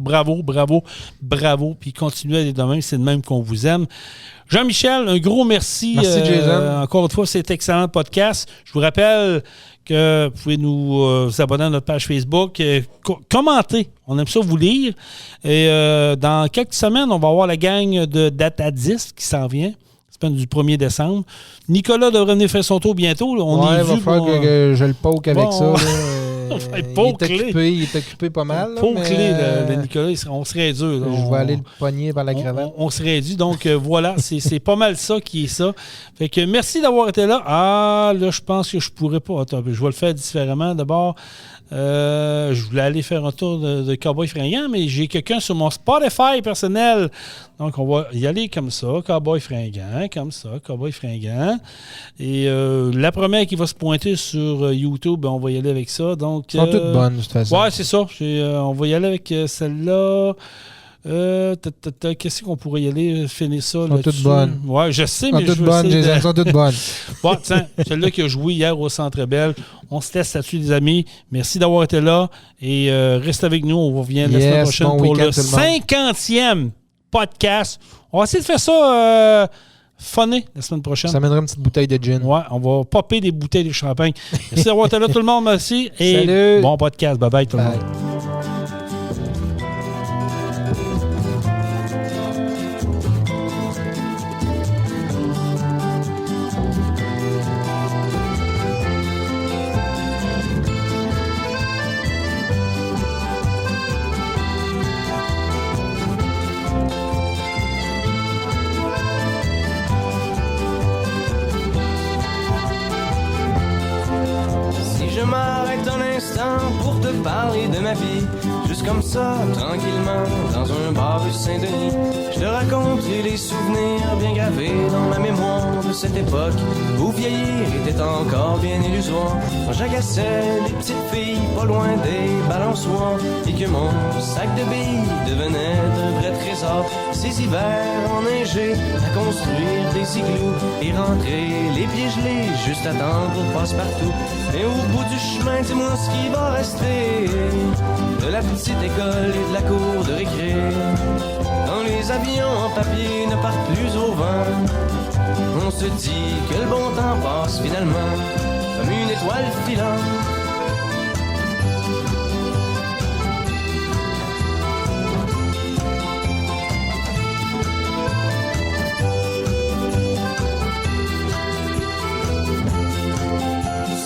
S3: Puis continuez à aller de même. C'est de même qu'on vous aime. Jean-Michel, un gros merci.
S4: Merci, Jason.
S3: Encore une fois, cet excellent podcast. Je vous rappelle que vous pouvez nous abonner à notre page Facebook. Commentez. On aime ça vous lire. Et dans quelques semaines, on va avoir la gang de Data 10 qui s'en vient. Du 1er décembre. Nicolas devrait venir faire son tour bientôt. Là.
S4: Il va falloir que je le poke avec ça.
S3: Il
S4: est occupé pas mal.
S3: Poke-clé, le Nicolas, on serait dur.
S4: Je vais aller le pogner par la cravate.
S3: On serait dû. Donc, voilà, c'est pas mal ça qui est ça. Fait que merci d'avoir été là. Ah, là, je pense que je pourrais pas. Attends, je vais le faire différemment. D'abord, je voulais aller faire un tour de Cowboy Fringant, mais j'ai quelqu'un sur mon Spotify personnel. Donc, on va y aller comme ça. Cowboy Fringant, comme ça. Cowboy Fringant. Et la première qui va se pointer sur YouTube, on va y aller avec ça. Donc,
S4: elles sont toutes bonnes, de toute façon.
S3: Ouais, c'est ça. On va y aller avec celle-là. Qu'est-ce qu'on pourrait y aller finir ça là-dessus?
S4: Elles sont toutes bonnes.
S3: Ouais, je sais, mais
S4: je veux essayer Elles sont toutes bonnes.
S3: Bon, tiens, celle-là qui a joué hier au Centre Bell. On se teste là-dessus, les amis. Merci d'avoir été là. Et reste avec nous. On revient la semaine prochaine pour le 50e podcast. On va essayer de faire ça funné la semaine prochaine.
S4: Ça mènera une petite bouteille de gin.
S3: Ouais, on va popper des bouteilles de champagne. Merci d'avoir été là, tout le monde. Merci. Et
S4: salut.
S3: Bon podcast. Bye-bye, tout le monde.
S2: Pour te parler de ma vie, jusqu'à
S5: comme ça, tranquillement, dans un bar rue Saint-Denis. Je te raconte les souvenirs bien gravés dans ma mémoire de cette époque où vieillir était encore bien illusoire. Quand j'agaçais les petites filles pas loin des balançoires et que mon sac de billes devenait un vrai trésor. Ces hivers enneigés à construire des igloos et rentrer les pieds gelés juste à temps pour passe-partout. Et au bout du chemin, dis-moi ce qui va rester de la petite école et de la cour de récré. Quand les avions en papier ne partent plus au vent, on se dit que le bon temps passe finalement comme une étoile filante.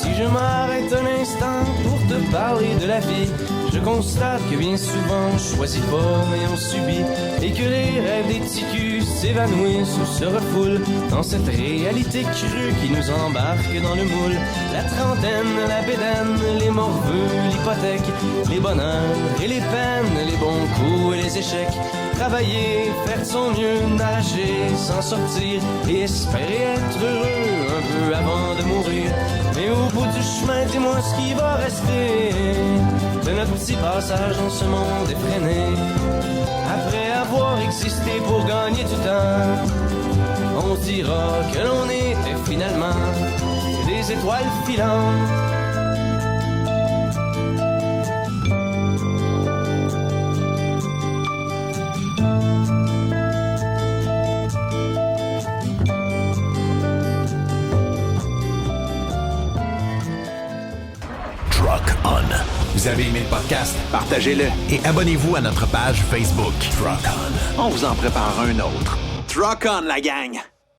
S5: Si je m'arrête un instant pour te parler de la vie, je constate que bien souvent on choisit pas mais on subit, et que les rêves des ticus s'évanouissent ou se refoulent dans cette réalité crue qui nous embarque dans le moule. La trentaine, la bédaine, les morveux, l'hypothèque, les bonheurs et les peines, les bons coups et les échecs. Travailler, faire de son mieux, nager, s'en sortir et espérer être heureux un peu avant de mourir. Mais au bout du chemin, dis-moi ce qui va rester de notre petit passage dans ce monde effréné. Après avoir existé pour gagner du temps, on se dira que l'on était finalement des étoiles filantes.
S1: Vous avez aimé le podcast? Partagez-le et abonnez-vous à notre page Facebook. Truck On. On vous en prépare un autre. Truck On, la gang!